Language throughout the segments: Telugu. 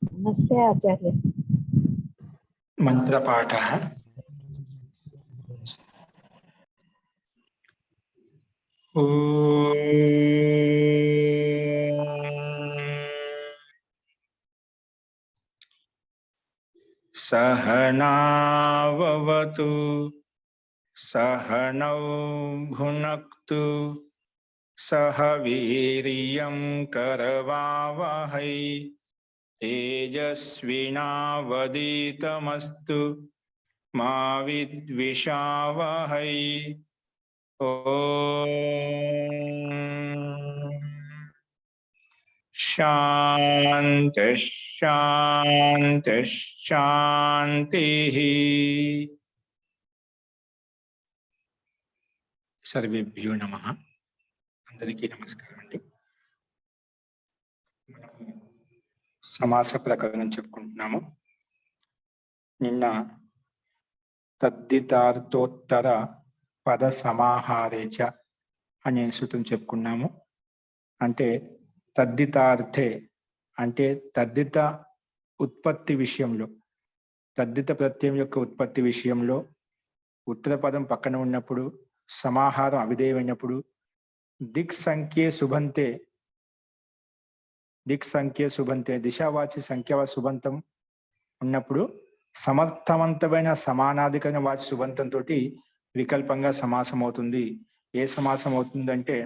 नमस्ते आचार्य। मंत्रपाठः सहनाववतु सहनौ भुनक्तु सह वीर्यं करवावहै तेजस्विनावधीतमस्तु मा विद्विषावहै। ओम शांति शांति शांति। सर्वेभ्यो नमः। अंदरिकी नमस्कारम अंडी। समास प्रकरणं చెప్పుకుంటున్నాము। నిన్న తద్దితార్థోత్తర పద సమాహారేచ అనే సూత్రం చెప్పుకున్నాము। అంటే తద్దితార్థే అంటే తద్దిత ఉత్పత్తి విషయంలో, తద్దిత ప్రత్యయం యొక్క ఉత్పత్తి విషయంలో ఉత్తర పదం పక్కన ఉన్నప్పుడు, సమాహారం అవిధేయమైనప్పుడు, దిక్ సంఖ్యే శుభంతే, దిక్ సంఖ్యే శుభంతే దిశావాచి సంఖ్యావాచి శుభంతం ఉన్నప్పుడు సమర్థవంతమైన సమానాధికరణ వాచి శుభంతంతో వికల్పంగా సమాసం అవుతుంది। ఏ సమాసం అవుతుందంటే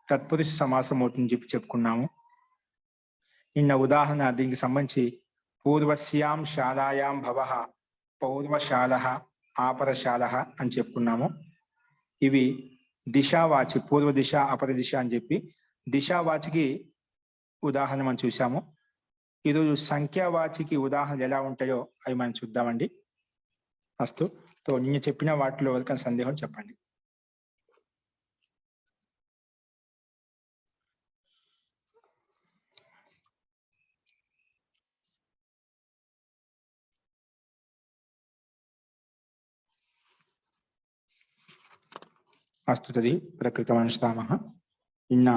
తత్పురుష సమాసం అవుతుంది చెప్పి చెప్పుకున్నాము। నిన్న ఉదాహరణ దీనికి సంబంధించి పూర్వస్యాం శాలాయాం భవః, పౌర్వశాలః, ఆపరశాలః అని చెప్పుకున్నాము। ఇవి దిశావాచి, పూర్వ దిశ అపర దిశ అని చెప్పి దిశావాచికి ఉదాహరణ మనం చూసాము। ఈరోజు సంఖ్యావాచికి ఉదాహరణలు ఎలా ఉంటాయో అవి మనం చూద్దామండి। అస్తు తో నిన్న చెప్పిన వాటిలో ఎవరికైనా సందేహం చెప్పండి। అస్తు తది ప్రకృతమనుష్ఠామః। నిన్న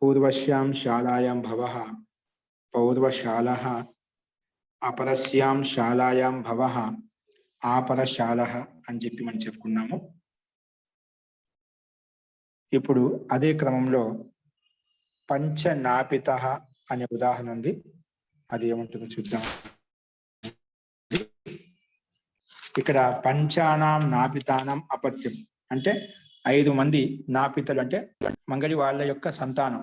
పూర్వస్యాం శాలాయాం భవః, పౌర్వశాలః, అపరస్యాం శాలాయాం భవః, ఆపరశాలః అని చెప్పి మనం చెప్పుకున్నాము। ఇప్పుడు అదే క్రమంలో పంచనాపితః అనే ఉదాహరణ ఉంది, అది ఏముంటుందో చూద్దాం। ఇక్కడ పంచానాం నాపితానాం అపత్యం అంటే 5 మంది నాపితలు అంటే మంగళి వాళ్ళ యొక్క సంతానం,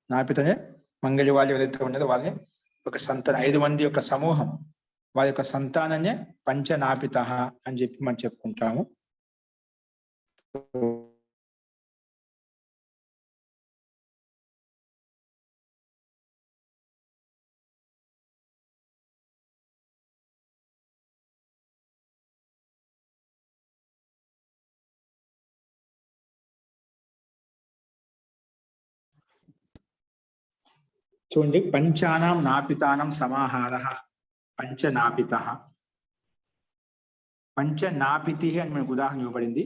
నాపితనే మంగళి వాళ్ళు ఎవరైతే ఉన్నదో వాళ్ళని ఒక సంతానం, 5 మంది యొక్క సమూహం, వారి యొక్క సంతాననే పంచనాపితః అని చెప్పి మనం చెప్పుకుంటాము। చూడండి, పంచానాం నాపితానం సమాహారః పంచనాపితః, పంచనాపితి అని మనకు ఉదాహరణ ఇవ్వబడింది।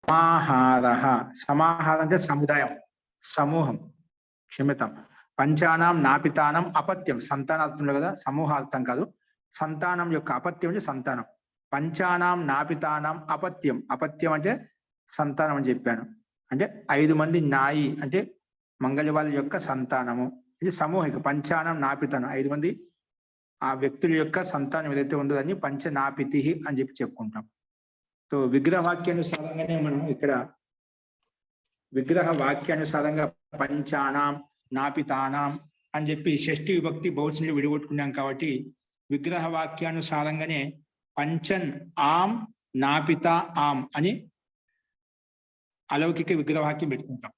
సమాహారః, సమాహారం అంటే సముదాయం, సమూహం, క్షమ్యతాం। పంచానాం నాపితానం అపత్యం సంతానార్థం కదా, సమూహార్థం కాదు, సంతానం యొక్క అపత్యం అంటే సంతానం। పంచానాం నాపితానం అపత్యం, అపత్యం అంటే సంతానం అని చెప్పాను, అంటే 5 మంది నాయి అంటే మంగళ వాళ్ళ యొక్క సంతానము, ఇది సమూహిక। పంచానాం నాపితానం 5 మంది ఆ వ్యక్తుల యొక్క సంతానం ఏదైతే ఉందో దాన్ని పంచనాపితి అని చెప్పి చెప్పుకుంటాం। సో విగ్రహ వాక్యానుసారంగానే మనం ఇక్కడ విగ్రహ వాక్యానుసారంగా పంచానాం నాపితానాం అని చెప్పి షష్ఠి విభక్తి బహువచనంలో విడగొట్టుకున్నాం కాబట్టి విగ్రహ వాక్యానుసారంగానే పంచన్ ఆం నాపిత ఆం అని అలౌకిక విగ్రహవాక్యం పెట్టుకుంటాం।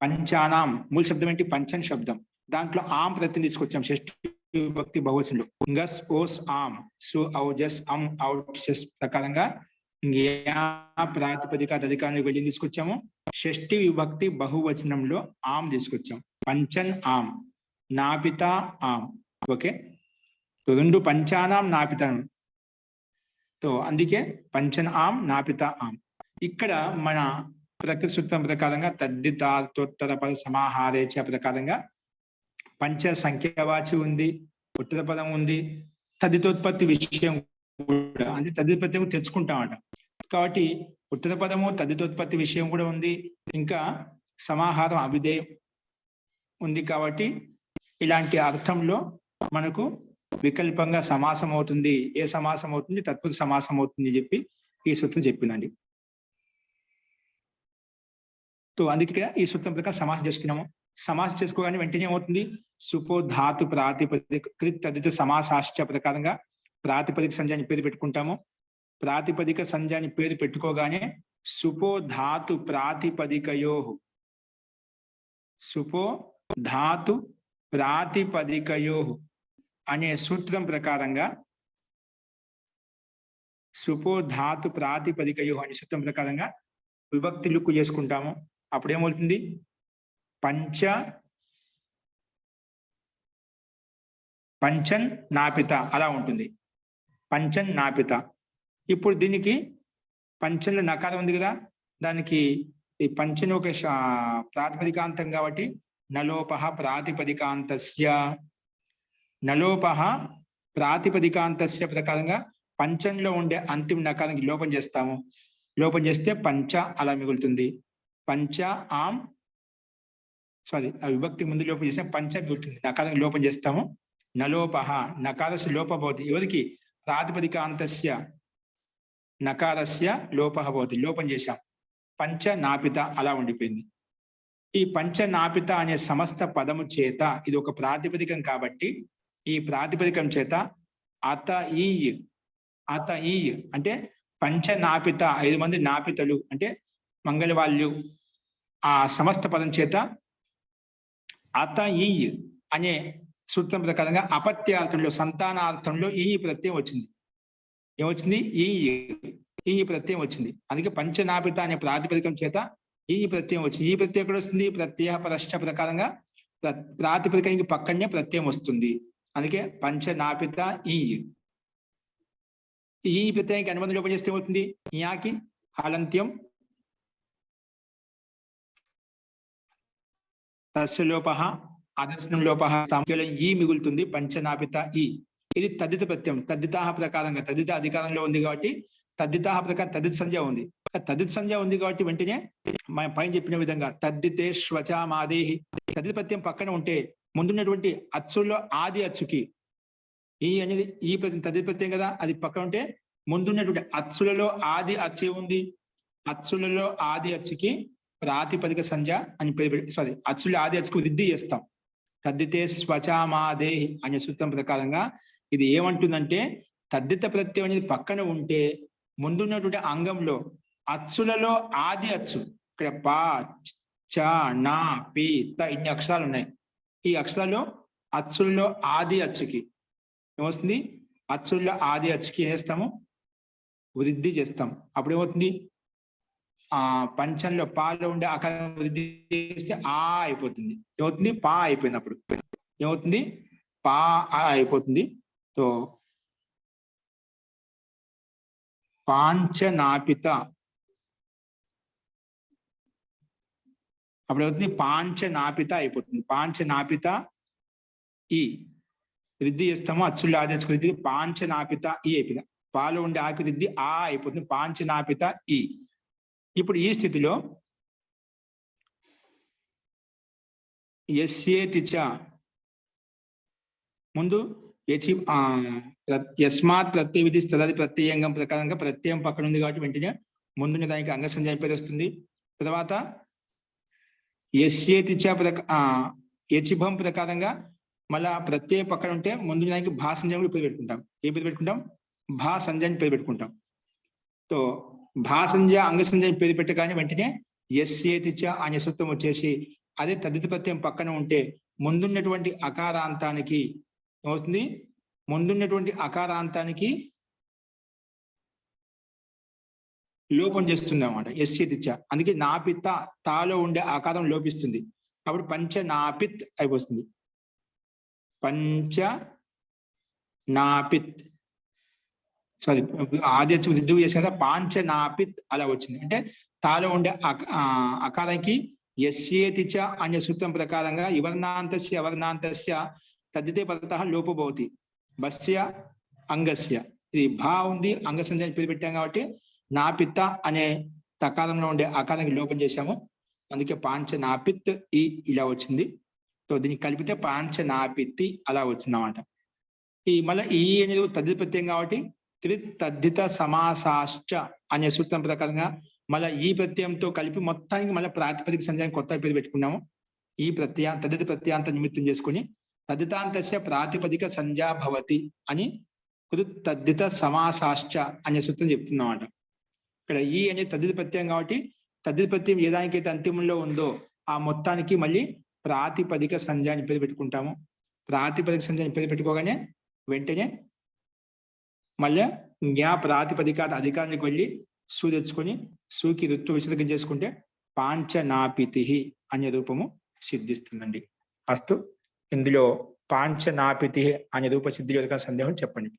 పంచానాం మూల శబ్దం ఏంటి? పంచన్ శబ్దం, దాంట్లో ఆం ప్రతి తీసుకొచ్చాం షష్ఠి విభక్తి బహువచనంలో, గస్ ఓస్ ఆం సు ఔజస్ అం ఔట్ ప్రకారంగా ప్రాతిపదిక అధికారాన్ని వెళ్ళి తీసుకొచ్చాము। షష్ఠి విభక్తి బహువచనంలో ఆమ్ తీసుకొచ్చాం. పంచన్ ఆమ్, నాపిత ఆమ్. ఓకే, రెండు పంచానాం నాపితానం. అందుకే పంచన్ ఆమ్ నాపిత ఆమ్. ఇక్కడ మన ప్రకృతి సూత్రం ప్రకారంగా తద్దితార్థోత్తర పద సమాహారేచ ప్రకారంగా పంచ సంఖ్యావాచి ఉంది, ఉత్తర పదం ఉంది, తదితోత్పత్తి విషయం కూడా అంటే తదితోత్పత్తి తెచ్చుకుంటామట. కాబట్టి ఉత్తర పదము తదితోత్పత్తి విషయం కూడా ఉంది, ఇంకా సమాహారం అవిధేయం ఉంది. కాబట్టి ఇలాంటి అర్థంలో మనకు వికల్పంగా సమాసం అవుతుంది. ఏ సమాసం అవుతుంది? తత్పురుష సమాసం అవుతుంది చెప్పి ఈ సూత్రం చెప్పిందండి. అందుకే ఈ సూత్రం ప్రకారం సమాసం చేసుకున్నాము. సమాసం చేసుకోగానే వెంటనే ఏమవుతుంది? సుపో ధాతు ప్రాతిపదిక కృత్ తదిత సమాసాశ్చ ప్రకారంగా ప్రాతిపదిక సంజాని పేరు పెట్టుకుంటాము. ప్రాతిపదిక సంజాని పేరు పెట్టుకోగానే సుపో ధాతు ప్రాతిపదికయో, సుపో ధాతు ప్రాతిపదికయో అనే సూత్రం ప్రకారంగా, సుపో ధాతు ప్రాతిపదికయో అనే సూత్రం ప్రకారంగా విభక్తి లుక్కు చేసుకుంటాము. అప్పుడేమవుతుంది? పంచన్ నాపిత అలా ఉంటుంది. పంచన్ నాపిత. ఇప్పుడు దీనికి పంచంలో నకారం ఉంది కదా, దానికి ఈ పంచన్ ఒక ప్రాతిపదికాంతం కాబట్టి నలోపహ ప్రాతిపదికాంతస్య, నలోపహ ప్రాతిపదికాంతస్య ప్రకారంగా పంచంలో ఉండే అంతిమ నకారానికి లోపం చేస్తాము. లోపం చేస్తే పంచ అలా మిగులుతుంది. పంచ ఆమ్ సారీ విభక్తి ముందు లోపం చేస్తే పంచ మిగులుతుంది. నకారానికి లోపం చేస్తాము. నలోపహ నకారస్య లోప భవతి. ఎవరికి? ప్రాతిపదికాంతస్య నకారస్య లోపహ భవతి. లోపం చేశాం. పంచ నాపిత అలా ఉండిపోయింది. ఈ పంచ నాపిత అనే సమస్త పదము చేత ఇది ఒక ప్రాతిపదికం కాబట్టి ఈ ప్రాతిపదికం చేత అత ఈ అంటే పంచ నాపిత 5 మంది నాపితలు అంటే మంగళవాళ్ళు. ఆ సమస్త పదం చేత అత ఈ అనే సూత్రం ప్రకారంగా అపత్యార్థంలో సంతానార్థంలో ఈ ప్రత్యయం వచ్చింది. ఏమొచ్చింది? ఈ ప్రత్యయం వచ్చింది. అందుకే పంచనాపిత అనే ప్రాతిపదికం చేత ఈ ప్రత్యయం వచ్చింది. ఈ ప్రత్యయం ఎక్కడ వస్తుంది? ప్రత్యయ పరశ్చ ప్రకారంగా ప్రాతిపదికానికి పక్కనే ప్రత్యయం వస్తుంది. అందుకే పంచనాపిత ఈ ప్రత్యయానికి అనుబంధం లోపం చేస్తే ఏమవుతుంది? యాకి హలంత్యం తస్య లోపః ఆదర్శనం లోపః కేవలం ఈ మిగులుతుంది. పంచనాపిత ఇది తద్దిత ప్రత్యయం. తద్దితాహ ప్రకారంగా తద్దిత అధికారంలో ఉంది కాబట్టి తద్దితాహ ప్రకారం తద్దిత సంజ్ఞ ఉంది. తద్దిత సంజ్ఞ ఉంది కాబట్టి వెంటనే మనం పైన చెప్పిన విధంగా తద్దితే శ్వచామాదేహి తద్దిత ప్రత్యయం పక్కన ఉంటే ముందున్నటువంటి అచ్చుల్లో ఆది అచ్చుకి ఈ అనేది ఈ ప్రత్యయం తద్దిత ప్రత్యయం కదా, అది పక్కన ఉంటే ముందున్నటువంటి అచ్చులలో ఆది అచ్చు ఉంది. అచ్చులలో ఆది అచ్చుకి ప్రాతిపదిక సంజ్ఞ అని పేరు సారీ అచ్చుల ఆది అచ్చుకు వృద్ధి చేస్తాం. తద్దితే స్వచామాదేహి అనే సూత్రం ప్రకారంగా ఇది ఏమంటుందంటే తద్దిత ప్రత్యయం అనేది పక్కన ఉంటే ముందున్నటువంటి అంగంలో అచ్చులలో ఆది అచ్చు ఇక్కడ పా చ నా పి త ఇన్ని అక్షరాలు ఉన్నాయి. ఈ అక్షరాల్లో అచ్చుల్లో ఆది అచ్చుకి ఏమొస్తుంది? అచ్చుల్లో ఆది అచ్చుకి ఏం చేస్తాము? వృద్ధి చేస్తాం. అప్పుడు ఏమవుతుంది? పంచంలో పాలో ఉండే ఆకారం వృద్ధి చేస్తే ఆ అయిపోతుంది. ఏమవుతుంది? పా అయిపోయింది. అప్పుడు ఏమవుతుంది? పా అయిపోతుంది. పాంచనాపిత అప్పుడు ఏమవుతుంది? పాంచనాపిత అయిపోతుంది. పాంచనాపిత ఈ వృద్ధి చేస్తాము. అచ్చుల్లో ఆదేశకు వృద్ధి పాంచనాపిత ఈ అయిపోయింది. పాలో ఉండే ఆకి వృద్ధి ఆ అయిపోతుంది. పాంచనాపిత ఈ. ఇప్పుడు ఈ స్థితిలో యస్యేతి చ ముందు యస్మాత్ ప్రత్యయ విధి స్థలాది ప్రత్యయంగం ప్రకారంగా ప్రత్యయం పక్కన ఉంది కాబట్టి వెంటనే ముందున్న దానికి అంగ సంజ్ఞ పేరు వస్తుంది. తర్వాత యస్యేతి చ యచిభం ప్రకారంగా మళ్ళా ప్రత్యయం పక్కన ఉంటే ముందున్న దానికి భా సంజ్ఞ పేరు పెట్టుకుంటాం. ఏ పేరు పెట్టుకుంటాం? భా సంజ్ఞని పేరు పెట్టుకుంటాం. భా సంజ్ఞ అంగ సంజ్ఞ పేరు పెట్టగానే వెంటనే యస్యేతి చ అనే సూత్రం వచ్చేసి అదే తద్దిత ప్రత్యయం పక్కన ఉంటే ముందున్నటువంటి అకారాంతానికి ఏమవుతుంది? ముందున్నటువంటి అకారాంతానికి లోపం చేస్తుంది అన్నమాట. ఎస్యతిచ. అందుకే నాపిత తాలో ఉండే ఆకారం లోపిస్తుంది. అప్పుడు పంచ నాపిత్ అయిపోతుంది. పంచ నాపిత్, సారీ ఆదేశం దిద్దు చేసిన కదా, పాంచ నాపిత్ అలా వచ్చింది. అంటే తాలో ఉండే అకారానికి ఎస్యేతిచ అనే సూత్రం ప్రకారంగా ఇవర్ణాంతస్య అవర్ణాంతస్య తద్దితే పదతః లోపో భవతి. బస్య అంగస్య, ఇది భా ఉంది, అంగ సంధ్య పేరు పెట్టాం కాబట్టి నాపిత్త అనే తకారంలో ఉండే ఆకారానికి లోపం చేశాము. అందుకే పాంచ నాపిత్ ఈ ఇలా వచ్చింది. సో దీన్ని కలిపితే పాంచ నాపిత్తి అలా వచ్చింది అన్నమాట. ఈ మళ్ళీ ఈ అనేది తద్దిత ప్రత్యయం కాబట్టి తద్దిత సమాసాశ్చ అనే సూత్రం ప్రకారంగా మళ్ళీ ఈ ప్రత్యయంతో కలిపి మొత్తానికి మళ్ళీ ప్రాతిపదిక సంధ్యానికి కొత్త పేరు పెట్టుకున్నాము. ఈ తద్దిత ప్రత్యయాంత నిమిత్తం చేసుకుని తద్దితాంతస్య ప్రాతిపదిక సంధ్యా భవతి అని తద్దిత సమాసాశ్చ అనే సూత్రం చెప్తున్నమాట. ఇక్కడ ఈ అనేది తద్దిత ప్రత్యయం కాబట్టి తద్దిత ప్రత్యయం ఏ దానికైతే అంతిమంలో ఉందో ఆ మొత్తానికి మళ్ళీ ప్రాతిపదిక సంధ్య అని పేరు పెట్టుకుంటాము. ప్రాతిపదిక సంధ్య అని పేరు పెట్టుకోగానే వెంటనే మళ్ళీ జ్ఞా ప్రాతిపదిక అధికారానికి వెళ్ళి సు తెచ్చుకొని సుకి ఋతు విసర్గం చేసుకుంటే పాంచనాపితి అనే రూపము సిద్ధిస్తుందండి. అస్తు, ఇందులో పాంచనాపితి అనే రూప సిద్ధి యొక్క సందేహం చెప్పండి.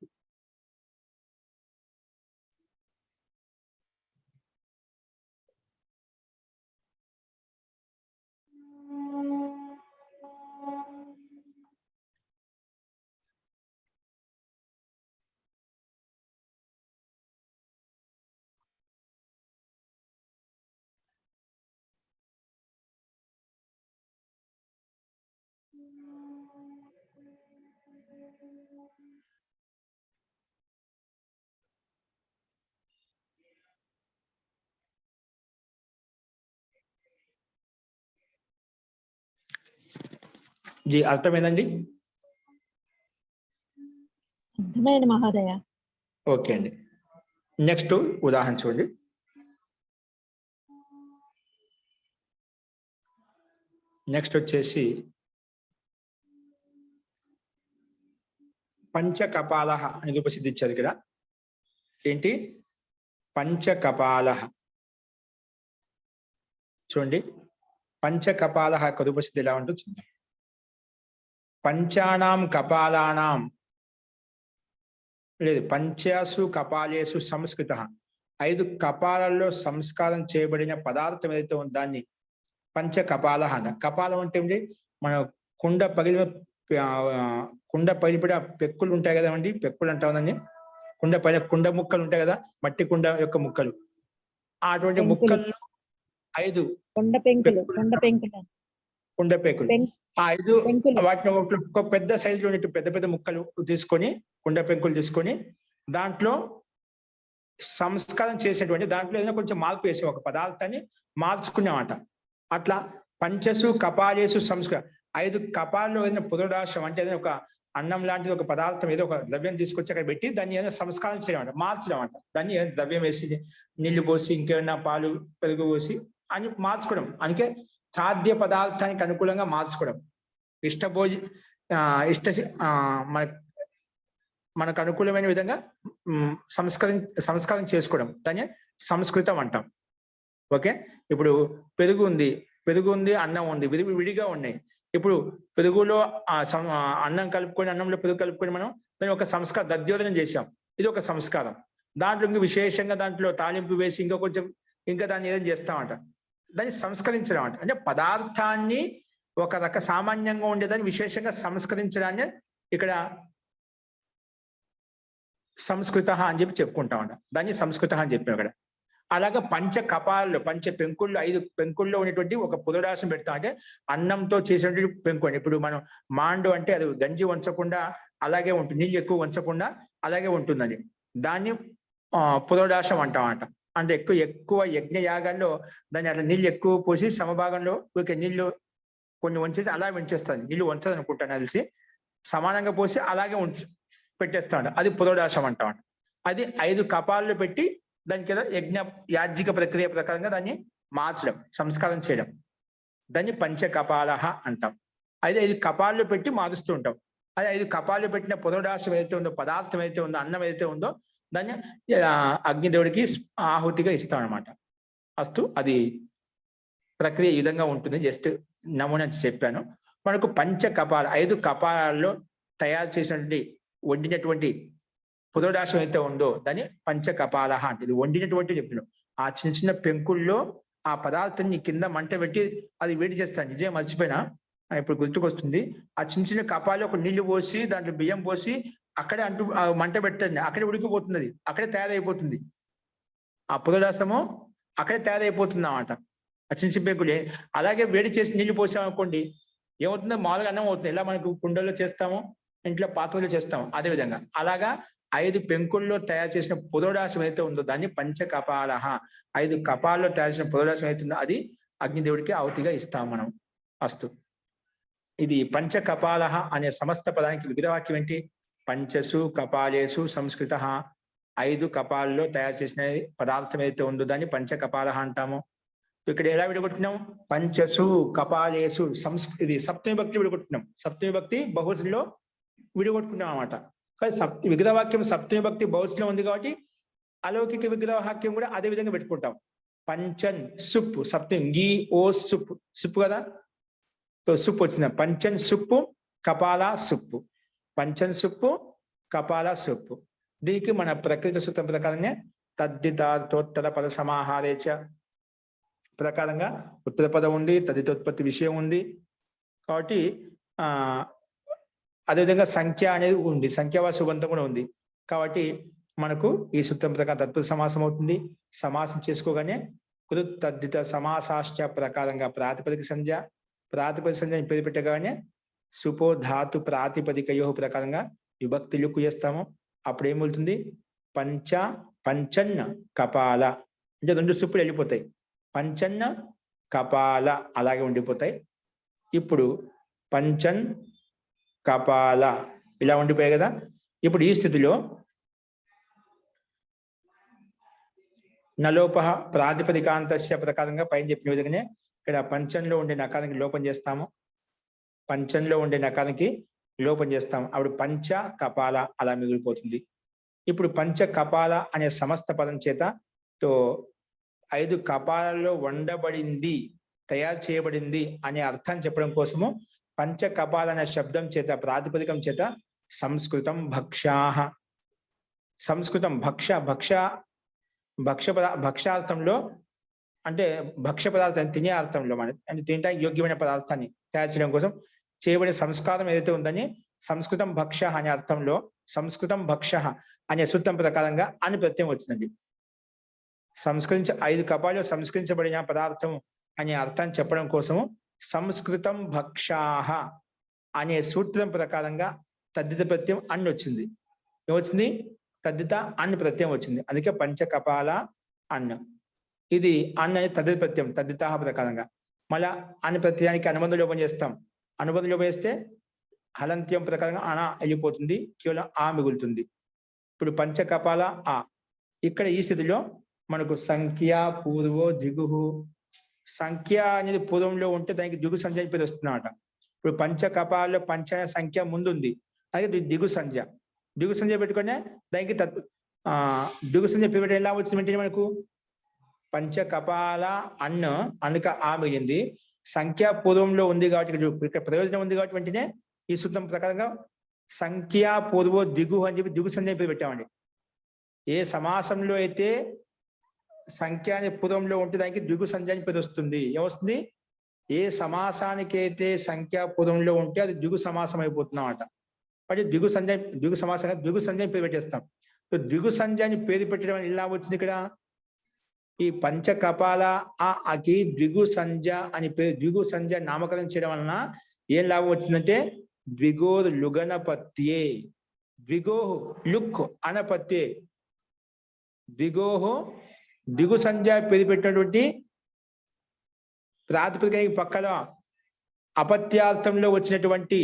జీ అర్థమైందండి? అర్థమైంది మహోదయ. ఓకే అండి. నెక్స్ట్ ఉదాహరణ చూడండి. నెక్స్ట్ వచ్చేసి పంచకపాల అని రూపసిద్ధి ఇచ్చారు ఇక్కడ. ఏంటి? పంచకపాల. చూడండి, పంచకపాల యొక్క రూపసిద్ధి ఎలా ఉంటుందో చూద్దాం. పంచానాం కపాలానాం, లేదు, పంచాసు కపాలేసు సంస్కృత. 5 కపాలలో సంస్కారం చేయబడిన పదార్థం ఏదైతే ఉందో దాన్ని పంచకపాల అన్న. కపాలం అంటే ఏంటి? మన కుండ పగిలిపడి పెక్కులు ఉంటాయి కదండి, పెక్కులు అంటామని. కుండ ముక్కలు ఉంటాయి కదా, మట్టి కుండ యొక్క ముక్కలు. అటువంటి ముక్కల్లో 5 కుండ పెంకులు, ఆ 5 వాటిని ఒక పెద్ద సైజులో పెద్ద పెద్ద ముక్కలు తీసుకొని, కుండ పెంకులు తీసుకొని దాంట్లో సంస్కారం చేసేటువంటి దాంట్లో ఏదైనా కొంచెం మార్పు వేసి ఒక పదార్థాన్ని మార్చుకునేమాట. అట్లా పంచసు కపాలేసు సంస్కారం. 5 కపాల్లో ఏదైనా పురోడాశం అంటే ఏదైనా ఒక అన్నం లాంటిది ఒక పదార్థం ఏదో ఒక ద్రవ్యం తీసుకొచ్చి అక్కడ పెట్టి దాన్ని ఏదైనా సంస్కారం చేయమంట, మార్చడం. దాన్ని ఏదైనా ద్రవ్యం వేసి నీళ్లు పోసి ఇంకేమైనా పాలు పెరుగు పోసి అని మార్చుకోవడం. అందుకే ఖాద్య పదార్థానికి అనుకూలంగా మార్చుకోవడం. మనకు అనుకూలమైన విధంగా సంస్కారం చేసుకోవడం, దాన్ని సంస్కృతం అంటాం. ఓకే, ఇప్పుడు పెరుగు ఉంది, అన్నం ఉంది, విడిగా ఉన్నాయి. ఇప్పుడు పెరుగులో అన్నం కలుపుకొని, అన్నంలో పెరుగు కలుపుకొని మనం దాన్ని ఒక దద్యోదనం చేశాం. ఇది ఒక సంస్కారం. దాంట్లో ఇంకా విశేషంగా దాంట్లో తాలింపు వేసి ఇంకా దాన్ని ఏదైనా చేస్తామంట, దాన్ని సంస్కరించడం అంట. అంటే పదార్థాన్ని ఒక సామాన్యంగా ఉండేదాన్ని విశేషంగా సంస్కరించడాన్ని ఇక్కడ సంస్కృత అని చెప్పి చెప్పుకుంటామంట. దాన్ని సంస్కృత అని చెప్పాం ఇక్కడ. అలాగా పంచ కపాల్లో, పంచ పెంకుల్లో, 5 పెంకుల్లో ఉన్నటువంటి ఒక పురోడాశం పెడతాం. అంటే అన్నంతో చేసినటువంటి పెంకు. ఇప్పుడు మనం మాండు అంటే అది గంజి వంచకుండా అలాగే ఉంటుంది, నీళ్ళు ఎక్కువ వంచకుండా అలాగే ఉంటుందని, దాన్ని పురోడాశం అంటామంట. అంటే ఎక్కువ యజ్ఞ యాగాల్లో దాన్ని అట్లా నీళ్ళు ఎక్కువ పోసి సమభాగంలో నీళ్లు కొన్ని వంచేసి అలా వంచేస్తాను. నీళ్ళు వంచదు అనుకుంటాను తెలిసి, సమానంగా పోసి అలాగే పెట్టేస్తాడు. అది పురోడాశం అంటామంట. అది 5 కపాల్లో పెట్టి దానికి యాజ్ఞిక ప్రక్రియ ప్రకారంగా దాన్ని మార్చడం, సంస్కారం చేయడం, దాన్ని పంచకపాల అంటాం. అది 5 కపాల్లో పెట్టి మారుస్తూ ఉంటాం. అది 5 కపాల్లో పెట్టిన పురోడాశం ఏదైతే ఉందో, పదార్థం ఏదైతే ఉందో, అన్నం ఏదైతే ఉందో దాన్ని అగ్నిదేవుడికి ఆహుతిగా ఇస్తాం అనమాట. అస్తు అది ప్రక్రియ ఈ విధంగా ఉంటుంది. జస్ట్ నమూనా చెప్పాను. మనకు పంచ కపాల 5 కపాలాల్లో తయారు చేసినటువంటి వండినటువంటి పురోడాశం అయితే ఉందో దాన్ని పంచ కపాల అంటే ఇది వండినటువంటి చెప్పిన ఆ చిన్న చిన్న పెంకుల్లో ఆ పదార్థాన్ని కింద మంట పెట్టి అది వేడి చేస్తాను. నిజం మర్చిపోయినా ఇప్పుడు గుర్తుకొస్తుంది. ఆ చిన్న చిన్న కపాల్లో ఒక నీళ్లు పోసి దాంట్లో బియ్యం పోసి అక్కడే మంట పెట్టండి, అక్కడే ఉడికిపోతుంది, అక్కడే తయారైపోతుంది. ఆ పురోడాశము అక్కడే తయారైపోతుంది అన్నమాట. ఆ చిన్న చిన్న పెంకులు అలాగే వేడి చేసి నీళ్లు పోసామనుకోండి ఏమవుతుందో మామూలుగా అన్నం అవుతుంది. ఎలా మనకు కుండల్లో చేస్తాము, ఇంట్లో పాత్రలో చేస్తాము, అదే విధంగా అలాగా 5 పెంకుల్లో తయారు చేసిన పురోడాశం అయితే ఉందో దాన్ని పంచకపాల. 5 కపాల్లో తయారు చేసిన పురోడాశం అవుతుందో అది అగ్నిదేవుడికి ఆహుతిగా ఇస్తాం మనం. అస్తు. ఇది పంచకపాల అనే సమస్త పదానికి విగ్రహవాక్యం ఏంటి? పంచసు కపాలేసు సంస్కృత. 5 కపాల్లో తయారు చేసిన పదార్థం అయితే ఉందో దాన్ని పంచకపాల అంటాము. ఇక్కడ ఎలా విడగొట్టినాం? పంచసు కపాలేసు ఇది సప్తమి భక్తి విడగొట్టినాం. సప్తమి భక్తి బహుశలో విడగొట్టుకున్నాం అన్నమాట. కానీ విగ్రహవాక్యం సప్తమి భక్తి బహుశలో ఉంది కాబట్టి అలౌకిక విగ్రహవాక్యం కూడా అదే విధంగా పెట్టుకుంటాం. పంచన్ సుప్పు సప్తమి గీ ఓ సుప్పు సుప్పు కదా, సుప్పు వచ్చింది. పంచన్ సుప్పు కపాల సుప్పు, పంచన్ సుప్పు కపాల సుప్పు. దీనికి మన ప్రకృతి సూత్రం ప్రకారంగా తద్దితోత్తర పద సమాహారేచ ప్రకారంగా ఉత్తర పదం ఉంది, తదితోత్పత్తి విషయం ఉంది కాబట్టి అదేవిధంగా సంఖ్య అనేది ఉంది, సంఖ్యావా సుబంధం కూడా ఉంది కాబట్టి మనకు ఈ సూత్రం ప్రకారం తత్పురుష సమాసం అవుతుంది. సమాసం చేసుకోగానే కృత్ తద్దిత సమాసాశ్చ ప్రకారంగా ప్రాతిపదిక సంధ్య పేరు పెట్టగానే సుపో ధాతు ప్రాతిపదికయో ప్రకారంగా విభక్తులు చేస్తాము. అప్పుడు ఏమవుతుంది? పంచన్న కపాల అంటే 2 సుప్పులు వెళ్ళిపోతాయి. పంచన్న కపాల అలాగే ఉండిపోతాయి. ఇప్పుడు పంచన్ కపాల ఇలా ఉండిపోయాయి కదా. ఇప్పుడు ఈ స్థితిలో నలోప ప్రాతిపదికాంతస్య ప్రకారంగా పైన చెప్పిన విధంగానే ఇక్కడ పంచంలో ఉండే నకారానికి లోపం చేస్తాము. పంచంలో ఉండే నకారానికి లోపం చేస్తాము. అప్పుడు పంచ కపాల అలా మిగిలిపోతుంది. ఇప్పుడు పంచ కపాల అనే సమస్త పదం చేత 5 కపాలలో వండబడింది, తయారు చేయబడింది అనే అర్థం చెప్పడం కోసము పంచ కపాల అనే శబ్దం చేత ప్రాతిపదికం చేత సంస్కృతం భక్షాహ, సంస్కృతం భక్షార్థంలో అంటే భక్ష్య పదార్థాన్ని తినే అర్థంలో అంటే తినడానికి యోగ్యమైన పదార్థాన్ని తయారు చేయడం కోసం చేయబడిన సంస్కారం ఏదైతే ఉందని సంస్కృతం భక్ష అనే అర్థంలో సంస్కృతం భక్ష అనే సూత్రం ప్రకారంగా అని ప్రత్యయం వచ్చిందండి. 5 కపాలు సంస్కరించబడిన పదార్థం అనే అర్థాన్ని చెప్పడం కోసము సంస్కృతం భక్షాహ అనే సూత్రం ప్రకారంగా తద్దిత ప్రత్యయం అన్ని వచ్చింది. ఏమొచ్చింది? తద్దిత అన్ని ప్రత్యయం వచ్చింది. అందుకే పంచకపాల అన్న. ఇది అన్న అనేది తద్దిత ప్రత్యయం తద్దిత ప్రకారంగా. మళ్ళా అన్ని ప్రత్యయానికి అనుబంధ లోపం చేస్తాం. అనుబంధ లోపం చేస్తే హలంత్యం ప్రకారంగా అన వెళ్ళిపోతుంది, కేవలం ఆ మిగులుతుంది. ఇప్పుడు పంచకపాల ఆ. ఇక్కడ ఈ స్థితిలో మనకు సంఖ్య పూర్వో దిగుహు. సంఖ్య అనేది పూర్వంలో ఉంటే దానికి దిగు సంఖ్య పేరు వస్తుందన్నమాట. ఇప్పుడు పంచకపాలలో పంచ సంఖ్య ముందుంది, అలాగే దిగు సంఖ్య. దిగు సంఖ్య పెట్టుకునే దానికి దిగు సంఖ్య పేరు ఎలా వచ్చిందంటే మనకు పంచకపాల అన్న అనుక ఆ మిగిలింది. సంఖ్య పూర్వంలో ఉంది కాబట్టి ఇక్కడ ప్రయోజనం ఉంది కాబట్టి వెంటనే ఈ సూత్రం ప్రకారంగా సంఖ్య పూర్వో దిగు అని చెప్పి దిగు సంఖ్య పేరు పెట్టామండి. ఏ సమాసంలో అయితే సంఖ్య అనే పూర్వంలో ఉంటే దానికి దిగు సంఖ్య అని పేరు వస్తుంది. ఏమొస్తుంది? ఏ సమాసానికైతే సంఖ్య పూర్వంలో ఉంటే అది దిగు సమాసం అయిపోతుంది అన్నమాట. అంటే దిగు సమాసంగా దిగు సంఖ్య పేరు పెట్టేస్తాం. దిగు సంఖ్య అని పేరు పెట్టడం ఎలా వచ్చింది? ఇక్కడ ఈ పంచకపాల ఆకి ద్విగు సంధ్య అని పేరు, ద్విగు సంధ్య నామకరణం చేయడం వలన ఏం లాభం వచ్చిందంటే ద్విగోర్ లుగనపత్యే, ద్విగోహు లుక్ అనపత్యే, ద్విగోహు దిగు సంధ్య పేరు పెట్టినటువంటి ప్రాతిపదిక పక్కన అపత్యార్థంలో వచ్చినటువంటి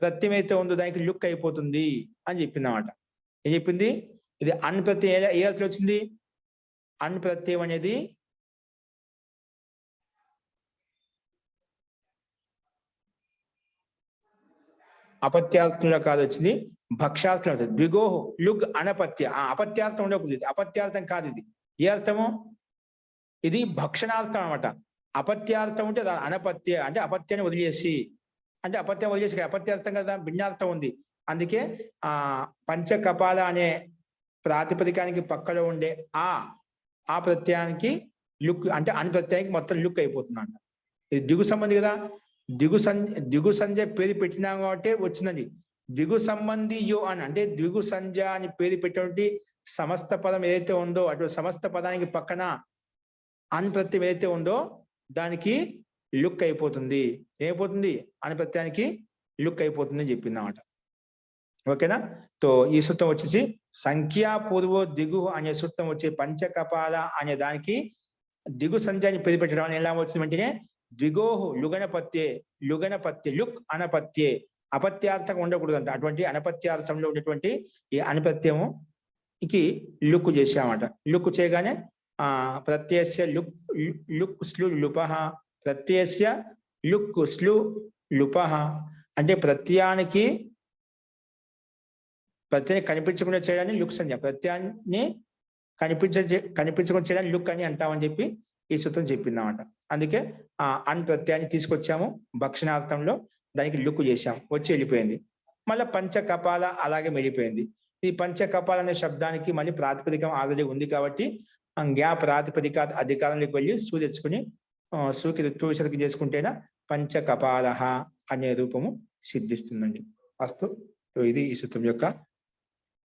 ప్రత్యయం అయితే ఉందో దానికి లుక్ అయిపోతుంది అని చెప్పిందన్నమాట. ఏం చెప్పింది? ఇది అన్ ప్రత్యయం ఏ అర్థంలో వచ్చింది? అన్ ప్రత్యయం అనేది అపత్యార్థంలో కాదు వచ్చింది, భక్ష్యార్థం అవుతుంది. ద్విగోహు లుగ్ అనపత్య, అపత్యార్థం ఉండకూడదు, అపత్యార్థం కాదు ఇది. ఏ అర్థము? ఇది భక్షణార్థం అనమాట. అపత్యార్థం ఉంటే అనపత్య అంటే అపత్యాన్ని వదిలేసి, అంటే అపత్యం వదిలేసి అపత్యార్థం కదా, భిన్నార్థం ఉంది. అందుకే పంచకపాల అనే ప్రాతిపదికానికి పక్కలో ఉండే ఆ ప్రత్యయానికి లుక్ అంటే అని ప్రత్యయానికి మొత్తం లుక్ అయిపోతుందంట. ఇది దిగు సంబంధి కదా, దిగు సంధ్య పేరు పెట్టినాం కాబట్టి వచ్చిందండి. ద్విగు సంబంధి యో అని అంటే ద్విగు సంధ్య అని పేరు పెట్టినటువంటి సమస్త పదం ఏదైతే ఉందో అటు సమస్త పదానికి పక్కన అన్ ప్రత్యయం ఏదైతే ఉందో దానికి లుక్ అయిపోతుంది. ఏమైపోతుంది? అని ప్రత్యయానికి లుక్ అయిపోతుంది అని చెప్పింది అన్నమాట. ఓకేనా? తో ఈ సూత్రం వచ్చేసి సంఖ్యాపూర్వ దిగు అనే సూత్రం వచ్చి పంచకపాల అనే దానికి దిగు సంధ్యాన్ని పేరు పెట్టడం అని ఎలా వచ్చింది వెంటనే ద్విగోహు లుగనపత్యే, లుక్ అనపత్యే, అపత్యార్థం ఉండకూడదు అంట. అటువంటి అనపత్యార్థంలో ఉన్నటువంటి ఈ అనపత్యముకి లుక్ చేసామట. లుక్ చేయగానే ప్రత్యయస్య లుక్ స్లు లుపహ, ప్రత్యయస్య లుక్ స్లు లుపహ అంటే ప్రత్యయానికి కనిపించకుండా చేయడాన్ని లుక్ సంజ్ఞ, ప్రత్యయాన్ని కనిపించకుండా చేయడాన్ని లుక్ అని అంటామని చెప్పి ఈ సూత్రం చెప్పిందన్నమాట. అందుకే అన్ ప్రత్యయాన్ని తీసుకొచ్చాము, భక్షణార్థంలో దానికి లుక్ చేశాము, వచ్చి వెళ్ళిపోయింది. మళ్ళీ పంచకపాల అలాగే వెళ్ళిపోయింది. ఈ పంచకపాల అనే శబ్దానికి మళ్ళీ ప్రాతిపదికం ఆల్రెడీ ఉంది కాబట్టి గ్యా ప్రాతిపదిక అధికారంలోకి వెళ్ళి సూ తెచ్చుకుని సూకి ఋతు విసర్గ చేసుకుంటేనా పంచకపాల అనే రూపము సిద్ధిస్తుందండి. అస్తు. ఇది ఈ సూత్రం యొక్క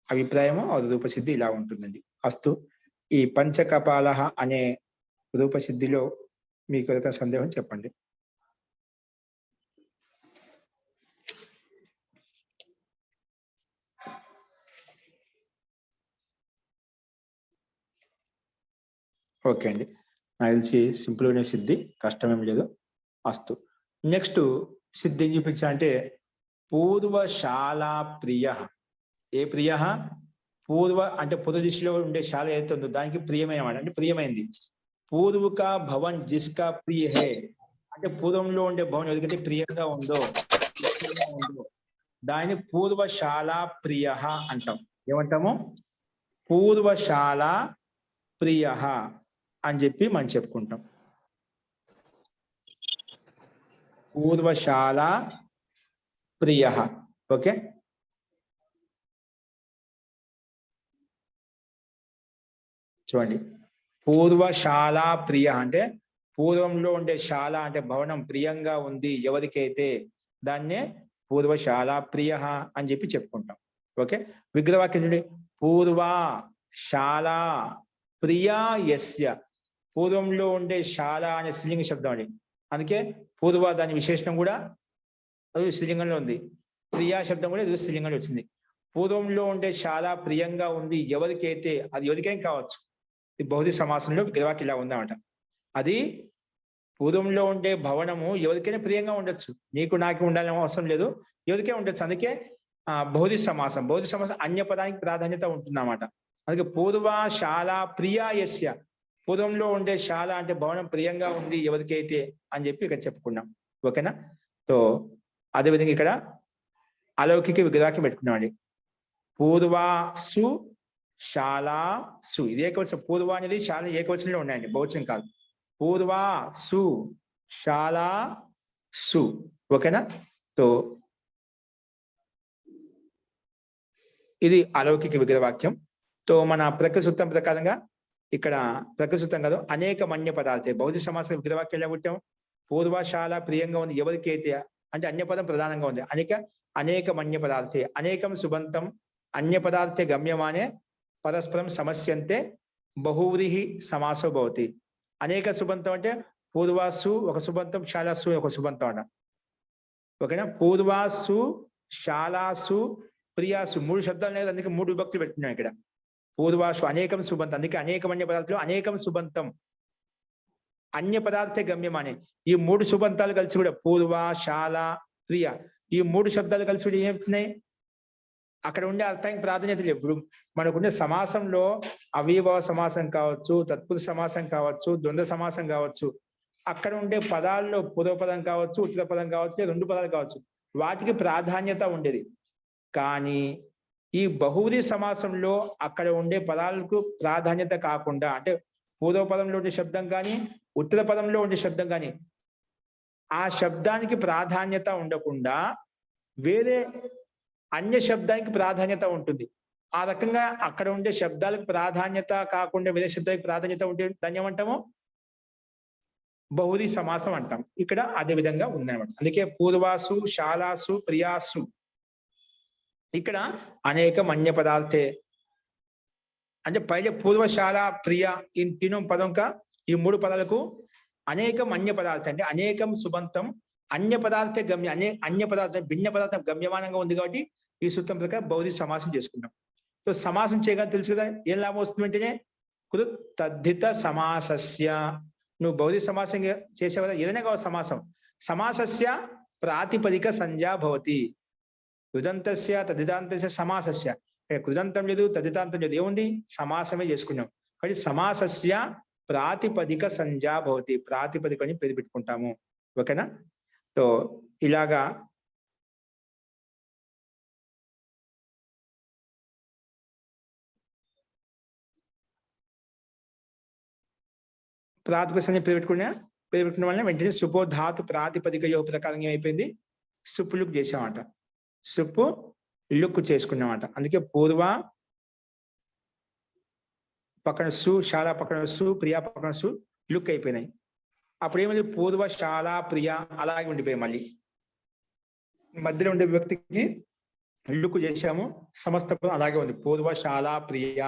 అభిప్రాయము, రూపసిద్ధి ఇలా ఉంటుందండి. అస్తు. ఈ పంచకపాల అనే రూపసిద్ధిలో మీకు ఏదైనా సందేహం చెప్పండి. ఓకే అండి, నాకు తెలిసి సింపుల్గానే సిద్ధి, కష్టమేం లేదు. అస్తు. నెక్స్ట్ సిద్ధి ఏం చూపించా అంటే పూర్వశాల ప్రియ. ఏ ప్రియ? పూర్వ అంటే పూర్వ దిశలో ఉండే శాల ఏదైతే ఉందో దానికి ప్రియమైన అంటే ప్రియమైంది. పూర్వక భవన్ జిస్కా ప్రియ హే అంటే పూర్వంలో ఉండే భవన్ ఎందుకంటే ప్రియంగా ఉందో దాన్ని పూర్వశాల ప్రియ అంటాం. ఏమంటాము? పూర్వశాల ప్రియ అని చెప్పి మనం చెప్పుకుంటాం. పూర్వశాల ప్రియ. ఓకే, చూడండి. పూర్వశాల ప్రియ అంటే పూర్వంలో ఉండే శాల అంటే భవనం ప్రియంగా ఉంది ఎవరికైతే దాన్నే పూర్వశాల ప్రియ అని చెప్పి చెప్పుకుంటాం. ఓకే, విగ్రహవాక్యం చూడండి. పూర్వశాల ప్రియా యస్య. పూర్వంలో ఉండే శాల అనే స్త్రీలింగ శబ్దం అండి. అందుకే పూర్వ దాని విశేషణం కూడా అది స్త్రీలింగంలో ఉంది, ప్రియా శబ్దం కూడా ఇది స్త్రీలింగంలో వచ్చింది. పూర్వంలో ఉండే శాల ప్రియంగా ఉంది ఎవరికైతే, అది ఎవరికైనా కావచ్చు. ఈ బహుళ సమాసంలో విగ్రహవాక్యం ఇలా ఉందన్నమాట. అది పూర్వంలో ఉండే భవనము ఎవరికైనా ప్రియంగా ఉండొచ్చు, నీకు నాకు ఉండాలని అవసరం లేదు, ఎవరికైనా ఉండొచ్చు. అందుకే బహుళ సమాసం అన్య పదానికి ప్రాధాన్యత ఉంటుందన్నమాట. అందుకే పూర్వశాల ప్రియా యస్య, పూర్వంలో ఉండే శాల అంటే భవనం ప్రియంగా ఉంది ఎవరికైతే అని చెప్పి ఇక్కడ చెప్పుకున్నాం. ఓకేనా? సో అదేవిధంగా ఇక్కడ అలౌకిక విగ్రహాన్ని పెట్టుకున్నామండి. పూర్వాసు శాలాసు, ఇది ఏకవచనం. పూర్వ అనేది శాల ఏకవచనంలో ఉన్నాయండి, బహువచనం కాదు. పూర్వాసు శాలాసు. ఓకేనా? సో ఇది అలౌకిక విగ్రహవాక్యం. తో మన ప్రకృతి సూత్రం ప్రకారంగా ఇక్కడ ప్రకృతి సూత్రం కాదు, అనేక మన్య పదార్థే బౌద్ధ సమాస విగ్రహవాక్యం ఎలా పుట్టాం? పూర్వశాల ప్రియంగా ఉంది ఎవరికైతే అంటే అన్య పదం ప్రధానంగా ఉంది. అనేక మన్య పదార్థే, అనేకం సుబంతం అన్య పదార్థే గమ్యమానే పరస్పరం సమస్యంతే బహువ్రీహి సమాసో భవతి. అనేక సుబంతం అంటే పూర్వాసు ఒక సుబంతం, శాలాసు ఒక సుబంతం అట. ఓకేనా? పూర్వాసు శాలాసు ప్రియాసు మూడు శబ్దాలు లేదు, అందుకే మూడు విభక్తులు పెట్టుకున్నాం ఇక్కడ. పూర్వాసు అనేకం సుబంతం, అందుకే అనేకం అన్య పదార్థాలు అనేకం సుబంతం అన్య పదార్థే గమ్యమానే. ఈ మూడు సుబంతాలు కలిసి కూడా పూర్వ శాల ప్రియ, ఈ మూడు శబ్దాలు కలిసి కూడా ఏమవుతున్నాయి? అక్కడ ఉండే అర్థానికి ప్రాధాన్యత లేదు. ఇప్పుడు మనకుండే సమాసంలో అవిభవ సమాసం కావచ్చు, తత్పురుష సమాసం కావచ్చు, ద్వంద్వ సమాసం కావచ్చు, అక్కడ ఉండే పదాల్లో పూర్వపదం కావచ్చు, ఉత్తర పదం కావచ్చు, రెండు పదాలు కావచ్చు. వాటికి ప్రాధాన్యత ఉండేది. కానీ ఈ బహువ్రీహి సమాసంలో అక్కడ ఉండే పదాలకు ప్రాధాన్యత కాకుండా, అంటే పూర్వ పదంలో ఉండే శబ్దం కానీ ఉత్తర పదంలో ఉండే శబ్దం కానీ ఆ శబ్దానికి ప్రాధాన్యత ఉండకుండా వేరే అన్య శబ్దానికి ప్రాధాన్యత ఉంటుంది. ఆ రకంగా అక్కడ ఉండే శబ్దాలకు ప్రాధాన్యత కాకుండా వేరే శబ్దానికి ప్రాధాన్యత ఉంటే దాన్ని ఏమంటాము? బహువ్రీహి సమాసం అంటాం. ఇక్కడ అదే విధంగా ఉందన్నమాట. అందుకే పూర్వాసు, శాలాసు, ప్రియాసు. ఇక్కడ అనేకం అన్య పదార్థే. అంటే పైన పూర్వశాల, ప్రియ ఈ तीनों పదం का ఈ మూడు పదాలకు అనేకం అన్య పదార్థం, అంటే అనేకం సుబంతం, అన్య పదార్థ గమ్య, అన్య పదార్థం భిన్న పదార్థం గమ్యమానంగా ఉంది కాబట్టి ఈ సూత్రం ప్రకారం బహువ్రీహి సమాసం చేసుకుంటాం. సో సమాసం చేయగా తెలుసు కదా ఏం లాభం వస్తుంది వెంటనే? కృత్ తద్ధిత సమాసస్య. నువ్వు బహువ్రీహి సమాసం చేసే కదా ఏదైనా కావాలి సమాసం. సమాసస్య ప్రాతిపదిక సంజ్ఞా భవతి. కృదంతస్య తద్ధితాంతస్య సమాసస్య. కృదంతం లేదు, తద్ధితాంతం లేదు, ఏముంది? సమాసమే చేసుకున్నాం. కాబట్టి సమాసస్య ప్రాతిపదిక సంజ్ఞా భవతి. ప్రాతిపదికని పేరు పెట్టుకుంటాము. ఓకేనా? సో ఇలాగా ప్రాతిపదిక సంజ్ఞ పేరు పెట్టుకున్న వల్ల వెంటనే సుపో ధాతు ప్రాతిపదిక యోగ ప్రకారం ఏమైపోయింది? సుప్పు లుక్ చేసామంట. సుప్పు లుక్ చేసుకున్నామంట. అందుకే పూర్వ పక్కన సు, శాల పక్కన సు, ప్రియా పక్కన సు, లుక్ అయిపోయినాయి. అప్పుడు ఏమైంది? పూర్వ, శాల, ప్రియ అలాగే ఉండిపోయాయి. మళ్ళీ మధ్యలో ఉండే వ్యక్తికి లుక్ చేశాము, సమస్త పదం అలాగే ఉంది. పూర్వ, శాల, ప్రియ.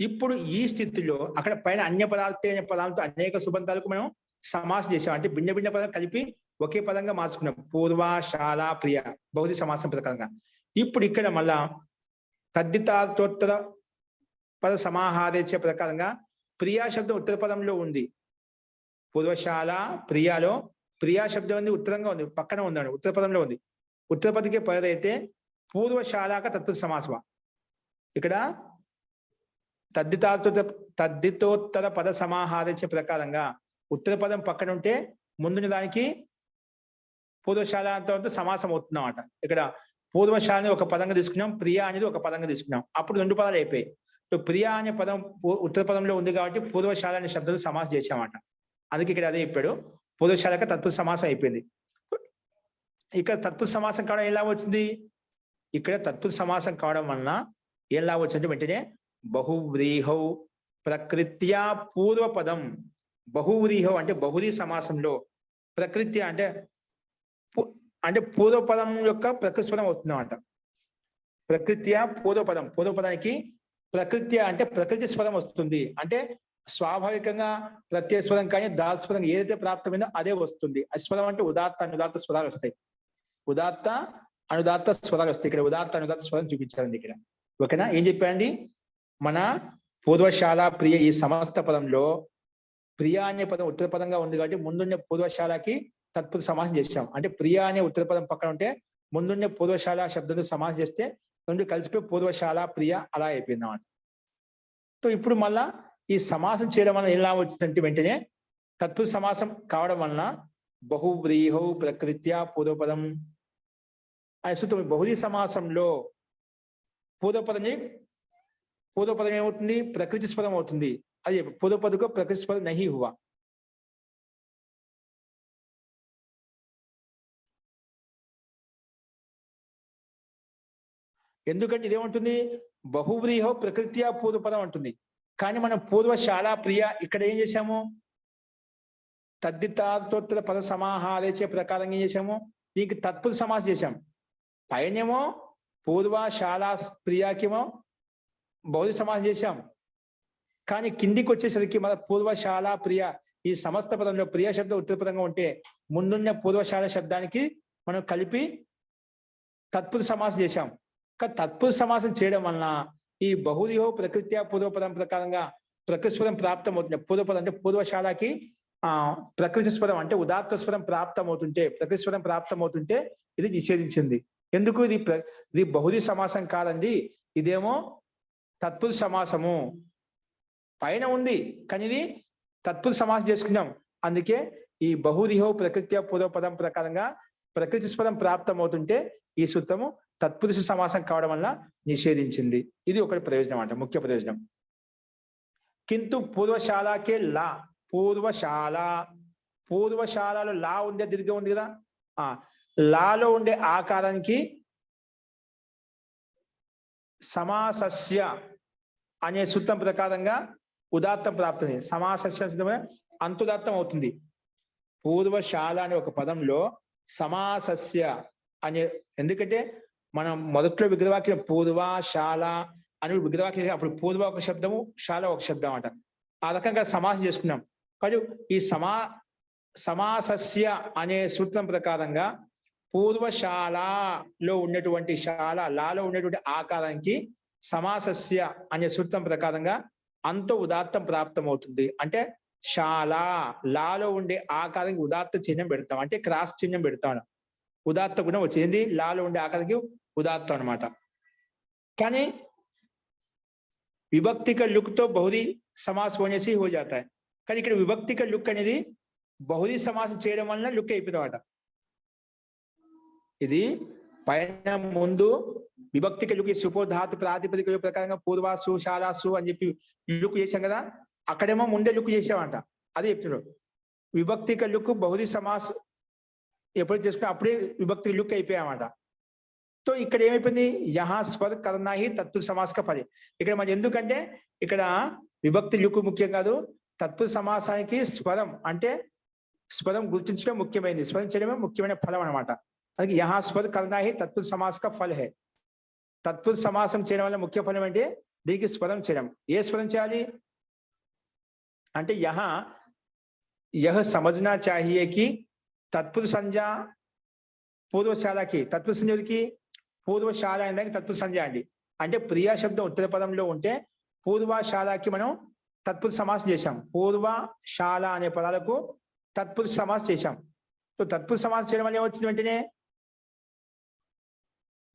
ఇప్పుడు ఈ స్థితిలో అక్కడ పైన అన్య పదాలతో అనేక సుబంధాలకు మనం సమాసం చేసాం. అంటే భిన్న భిన్న పదాలు కలిపి ఒకే పదంగా మార్చుకున్నాం. పూర్వ, శాల, ప్రియ బహువ్రీహి సమాసం ప్రకారంగా. ఇప్పుడు ఇక్కడ మళ్ళా తద్ధితార్థోత్తర పద సమాహారేచ ప్రకారంగా ప్రియా శబ్దం ఉత్తర పదంలో ఉంది. పూర్వశాల ప్రియాలో ప్రియా శబ్దం ఉంది, ఉత్తరంగా ఉంది, పక్కన ఉందండి, ఉత్తర పదంలో ఉంది. ఉత్తర పదికే పదైతే పూర్వశాలక తత్పురుష సమాసమ. ఇక్కడ తద్ధితోత్తర పద సమాహారేచ ప్రకారంగా ఉత్తర పదం పక్కన ఉంటే ముందున్న దానికి పూర్వశాలతో సమాసం అవుతుందన్నమాట. ఇక్కడ పూర్వశాలని ఒక పదంగా తీసుకున్నాం, ప్రియా అనేది ఒక పదంగా తీసుకున్నాం. అప్పుడు రెండు పదాలు అయిపోయాయి. ప్రియా అనే పదం ఉత్తర పదంలో ఉంది కాబట్టి పూర్వశాల అనే శబ్దాలు సమాసం చేసామట. అందుకే ఇక్కడ అదే చెప్పాడు, పూర్వశాలక తత్పురుష సమాసం అయిపోయింది. ఇక్కడ తత్పురుష సమాసం కావడం ఎలా వచ్చింది? ఇక్కడ తత్పురుష సమాసం కావడం వలన ఏం లాభం వచ్చిందంటే వెంటనే బహువ్రీహౌ ప్రకృత్యా పూర్వపదం. బహువ్రీహౌ అంటే బహువ్రీహి సమాసంలో ప్రకృత్య అంటే పూర్వపదం యొక్క ప్రకృతి పదం వస్తుందన్నమాట. ప్రకృత్య పూర్వపదం, పూర్వపదానికి ప్రకృత్య అంటే ప్రకృతి స్వరం వస్తుంది. అంటే స్వాభావికంగా ప్రత్యయ స్వరం కానీ దాల్ స్వరం ఏదైతే ప్రాప్తమైందో అదే వస్తుంది. అస్వరం అంటే ఉదాత్త అనుదాత్త స్వరాలు వస్తాయి. ఉదాత్త అనుదాత్త స్వరాలు వస్తాయి. ఇక్కడ ఉదాత్త అనుదాత్త స్వరం చూపించాలండి ఇక్కడ. ఓకేనా? ఏం చెప్పండి? మన పూర్వశాల ప్రియ ఈ సమస్త పదంలో ప్రియా అనే పదం ఉత్తర పదంగా ఉంది కాబట్టి ముందున్న పూర్వశాలకి తత్పురుష సమాసం చేసాం. అంటే ప్రియా అనే ఉత్తర పదం పక్కన ఉంటే ముందున్న పూర్వశాల శబ్దంతో సమాసం చేస్తే రెండు కలిసిపోయి పూర్వశాల ప్రియ అలా అయిపోయింది అన్నమాట. సో ఇప్పుడు మళ్ళా ఈ సమాసం చేయడం వల్ల ఎలా వచ్చిందంటే వెంటనే తత్పురుష సమాసం కావడం వలన బహువ్రీహౌ ప్రకృత్యా పూర్వపదం అనే సూత్రం. బహువ్రీహి సమాసంలో పూర్వపదం ఏమవుతుంది? ప్రకృతి స్వరం అవుతుంది. అది పూర్వపదకు ప్రకృతి స్వరం నహి హువా. ఎందుకంటే ఇదేమంటుంది? బహువ్రీహౌ ప్రకృత్యా పూర్వపదం అంటుంది. కానీ మనం పూర్వశాల ప్రియ ఇక్కడ ఏం చేశాము? తద్ధితార్థోత్తర పద సమాహారేచే ప్రకారం ఏం చేశాము? దీనికి తత్పురుష సమాసం చేశాం. పైనేమో పూర్వశాల ప్రియాకేమో బహువ్రీహి సమాసం చేశాం. కానీ కిందికి వచ్చేసరికి మన పూర్వశాల ప్రియ ఈ సమస్త పదంలో ప్రియ శబ్దం ఉత్తర పదంగా ఉంటే ముందున్న పూర్వశాల శబ్దానికి మనం కలిపి తత్పురుష సమాసం చేశాం. కానీ తత్పురుష సమాసం చేయడం వలన ఈ బహువ్రీహౌ ప్రకృత్యా పూర్వపదం ప్రకారంగా ప్రకృతి స్వరం ప్రాప్తం అవుతుంది. పూర్వపదం అంటే పూర్వశాలకి ప్రకృతి స్వరం అంటే ఉదాత్త స్వరం ప్రాప్తం అవుతుంటే, ప్రకృతి స్వరం ప్రాప్తం అవుతుంటే ఇది నిషేధించింది. ఎందుకు? ఇది బహువ్రీహి సమాసం కాదండి, ఇదేమో తత్పురుష సమాసము. పైన ఉంది కానీ ఇది తత్పురుష సమాసం చేసుకున్నాం. అందుకే ఈ బహువ్రీహౌ ప్రకృత్యా పూర్వపదం ప్రకారంగా ప్రకృతి స్వరం ప్రాప్తం అవుతుంటే ఈ సూత్రము తత్పురుష సమాసం కావడం వల్ల నిషేధించింది. ఇది ఒకటి ప్రయోజనం అంట, ముఖ్య ప్రయోజనం. కింటు పూర్వశాలకే లా, పూర్వశాలలో లా ఉండే దీర్ఘం ఉంది కదా, లాలో ఉండే ఆకారానికి సమాసస్య అనే సూత్రం ప్రకారంగా ఉదాత్తం ప్రాప్తం. సమాసస్య అంతుదాత్తం అవుతుంది. పూర్వశాల అనే ఒక పదంలో సమాసస్య అనే, ఎందుకంటే మనం మొదట్లో విగ్రహవాక్యం పూర్వశాల అని విగ్రహవాక్యం, అప్పుడు పూర్వ ఒక శబ్దము, శాల ఒక శబ్దం అంట. ఆ రకంగా సమాసం చేసుకున్నాం. కానీ ఈ సమాసస్య అనే సూత్రం ప్రకారంగా పూర్వశాలలో ఉన్నటువంటి శాల, లాలో ఉన్నటువంటి ఆకారానికి సమాసస్య అనే సూత్రం ప్రకారంగా అంత ఉదాత్తం ప్రాప్తం అవుతుంది. అంటే శాల, లాలో ఉండే ఆకారానికి ఉదాత్త చిహ్నం పెడతాం, అంటే క్రాస్ చిహ్నం పెడతాం. ఉదాత్త గుణం వచ్చింది, లాలో ఉండే ఆకారానికి ఉదాత్తం అనమాట. కానీ विभक्ति का लुक तो बहुरी समास होने से ही हो जाता है. కానీ ఇక్కడ విభక్తి का లుక్ అనేది బహుళీ సమాసం చేయడం వలన లుక్ అయిపోయిందన్నమాట. ఇది పైన ముందు విభక్తిక లుక్ సుపోధాతు ప్రాతిపదిక ప్రకారంగా పూర్వాసు శాలాసు అని చెప్పి లుక్ చేశాం కదా, అక్కడేమో ముందే లుక్ చేసామంట. అదే చెప్తున్నాడు. విభక్తిక లుక్ బహుళీ సమాస్ ఎప్పుడు చేసుకున్నా అప్పుడే విభక్తి లుక్ అయిపోయామంట. तो ఇక్కడ ఏమైపోయింది, యహా స్వర్ కర్నా హి తత్పురుష సమాస్ కా ఫలి. ఇక్కడ మరి ఎందుకంటే ఇక్కడ విభక్తి లుక్ ముఖ్యం కాదు, తత్పురుష సమాసానికి స్వరం అంటే స్వరం గుర్తించడం ముఖ్యమైనది, స్వరం చేయడమే ముఖ్యమైన ఫలం అనమాట. అందుకే యహా స్వర్ కర్నా హి తత్పురుష సమాస్ కా ఫల్ హై. తత్పురుష సమాసం చేయడం వల్ల ముఖ్య ఫలం అంటే దీనికి స్వరం చేయడం. ఏ స్వరం చేయాలి అంటే यह समझना चाहिए कि तत्पुरुष संज्ञा పూర్వశాల కి తత్పురుష సంజ్ఞకి పూర్వశాల అనేది తత్పురుష సంజ్ఞ అండి. అంటే ప్రియా శబ్దం ఉత్తర పదంలో ఉంటే పూర్వశాలకి మనం తత్పురుష సమాసం చేశాం. పూర్వశాల అనే పదాలకు తత్పురుష సమాసం చేశాం. సో తత్పురుష సమాసం చేయడం వల్ల ఏమొచ్చింది, వెంటనే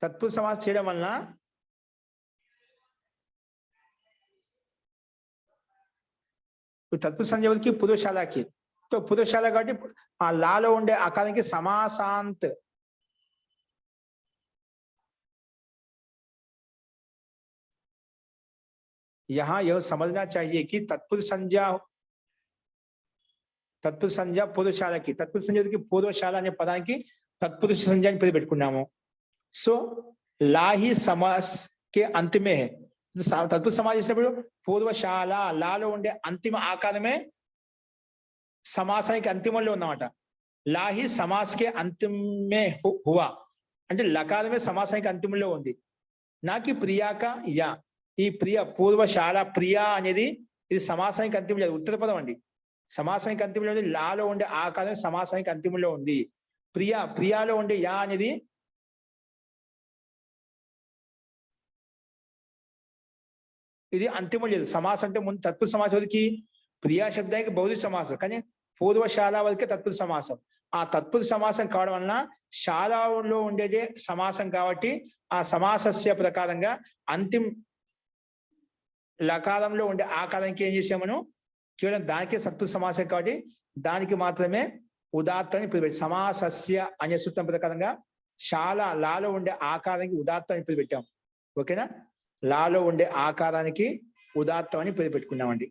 తత్పురుష సమాసం చేయడం వలన తత్పురుష సంజ్ఞకి పూర్వశాలకి, तो పూర్వశాల కాబట్టి ఆ లాలో ఉండే ఆకారానికి సమాసాంత్ यहाँ यह समझना चाहिए कि तत्पुरुष संज्ञा पूर्वशाला की, तत्पुरुष संज्ञा की पूर्वशाला अने पदाనికి तत्पुरुष संज्ञा అని పేరు పెట్టుకున్నాము. సో లా హి సమాస్ के अंत में है. तत्पुरुष समास చేసినప్పుడు పూర్వశాల లాలో ఉండే అంతిమ ఆకారమే సమాసానికి అంతిమంలో ఉన్నమాట. లా హి సమాస్ के अंतिम में हुआ అంటే లకారమే సమాసానికి అంతిమంలో ఉంది. నాకి ప్రియా కా యా, ఈ ప్రియ పూర్వశాల ప్రియా అనేది ఇది సమాసానికి అంతిమం లేదు, ఉత్తర పదం అండి. సమాసానికి అంతిమంలో ఉంది, లాలో ఉండే ఆకారం సమాసానికి అంతిమంలో ఉంది. ప్రియాలో ఉండే యా అనేది ఇది అంతిమం లేదు. సమాసం అంటే ముందు తత్పురుష సమాసం వరకు ప్రియా శబ్దానికి బౌద్ధ సమాసం, కానీ పూర్వశాల వరకే తత్పురుష సమాసం. ఆ తత్పురుష సమాసం కావడం వలన శాలలో ఉండేదే సమాసం కాబట్టి ఆ సమాసస్య ప్రకారంగా అంతిమ లకారంలో ఉండే ఆకారానికి ఏం చేసామను కేవలం దానికే తత్పురుష సమాసం కాబట్టి దానికి మాత్రమే ఉదాత్తాన్ని పేరు. సమాసస్య అనే సూత్రం ప్రకారంగా లాలో ఉండే ఆకారానికి ఉదాత్తాన్ని పేరు పెట్టాం. ఓకేనా, లాలో ఉండే ఆకారానికి ఉదాత్తం అని పేరు పెట్టుకున్నామండి.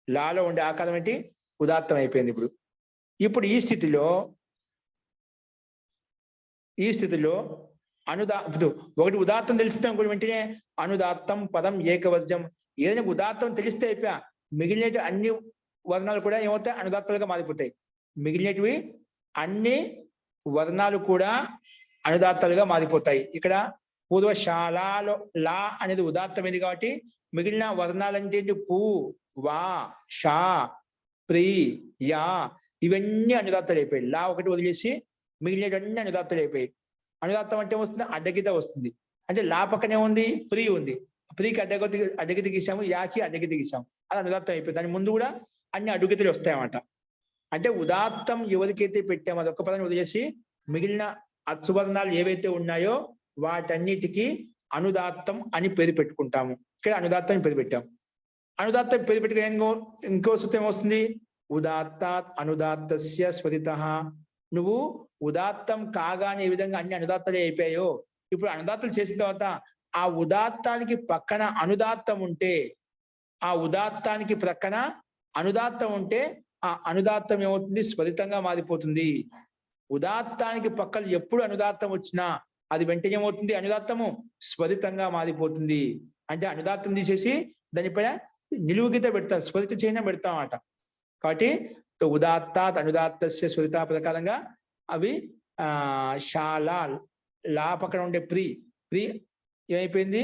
లాలో ఉండే ఆకారం ఏంటి, ఉదాత్తం అయిపోయింది. ఇప్పుడు ఈ స్థితిలో ఒకటి ఉదాత్తం తెలిస్తే ఇంకోటి వెంటనే అనుదాత్తం పదం ఏకవర్జం. ఏదైనా ఉదాత్తం తెలిస్తే అయిపోయా, మిగిలినవి అన్ని వర్ణాలు కూడా ఏమవుతాయి, అనుదాత్తాలుగా మారిపోతాయి. మిగిలినవి అన్ని వర్ణాలు కూడా అనుదాత్తాలుగా మారిపోతాయి. ఇక్కడ పూర్వశాలలో లా అనేది ఉదాత్తమైంది కాబట్టి మిగిలిన వర్ణాలంటే పు, వా, షా, ప్రీ, యా ఇవన్నీ అనుదాత్తాలు అయిపోయాయి. లా ఒకటి వదిలేసి మిగిలినవన్నీ అనుదాత్తాలు అయిపోయాయి. అనుదాత్తం అంటే వస్తుంది, అడ్డగిత వస్తుంది. అంటే లా పక్కనే ఉంది, ప్రీ ఉంది. ప్రీకి అడ్డగిత గీసాము, యాకి అడ్డగిత గీసాము, అది అనుదాత్తం అయిపోయింది. దాని ముందు కూడా అన్ని అడ్డుగితలు వస్తాయన్నమాట. అంటే ఉదాత్తం ఎవరికైతే పెట్టామో అదొక్క పదాన్ని వదిలేసి మిగిలిన అచ్చువర్ణాలు ఏవైతే ఉన్నాయో వాటన్నిటికీ అనుదాత్తం అని పేరు పెట్టుకుంటాము. ఇక్కడ అనుదాత్తం అని పేరు పెట్టాం. అనుదాత్తం పేరు పెట్టుకుని ఇంకో సూత్రం వస్తుంది, ఉదాత్తాత్ అనుదాత్తస్య స్వరితః నువ్వు ఉదాత్తం కాగానే ఏ విధంగా అన్ని అనుదాత్తాలు అయిపోయాయో, ఇప్పుడు అనుదాత్తాలు చేసిన తర్వాత ఆ ఉదాత్తానికి పక్కన అనుదాత్తం ఉంటే, ఆ ఉదాత్తానికి ప్రక్కన అనుదాత్తం ఉంటే ఆ అనుదాత్తం ఏమవుతుంది? స్వరితంగా మారిపోతుంది. ఉదాత్తానికి పక్కన ఎప్పుడు అనుదాత్తం వచ్చినా అది వెంటనే ఏమవుతుంది? అనుదాత్తము స్వరితంగా మారిపోతుంది. అంటే అనుదాత్తం తీసేసి దానిపైన నిలువుగీత పెడతారు, స్వరిత చిహ్నం పెడతామట. కాబట్టి ఉదాత్తాత్ అనుదాత్తస్య స్వరిత ప్రకారంగా అవి శాల లా పక్కన ఉండే ప్రి ఏమైపోయింది?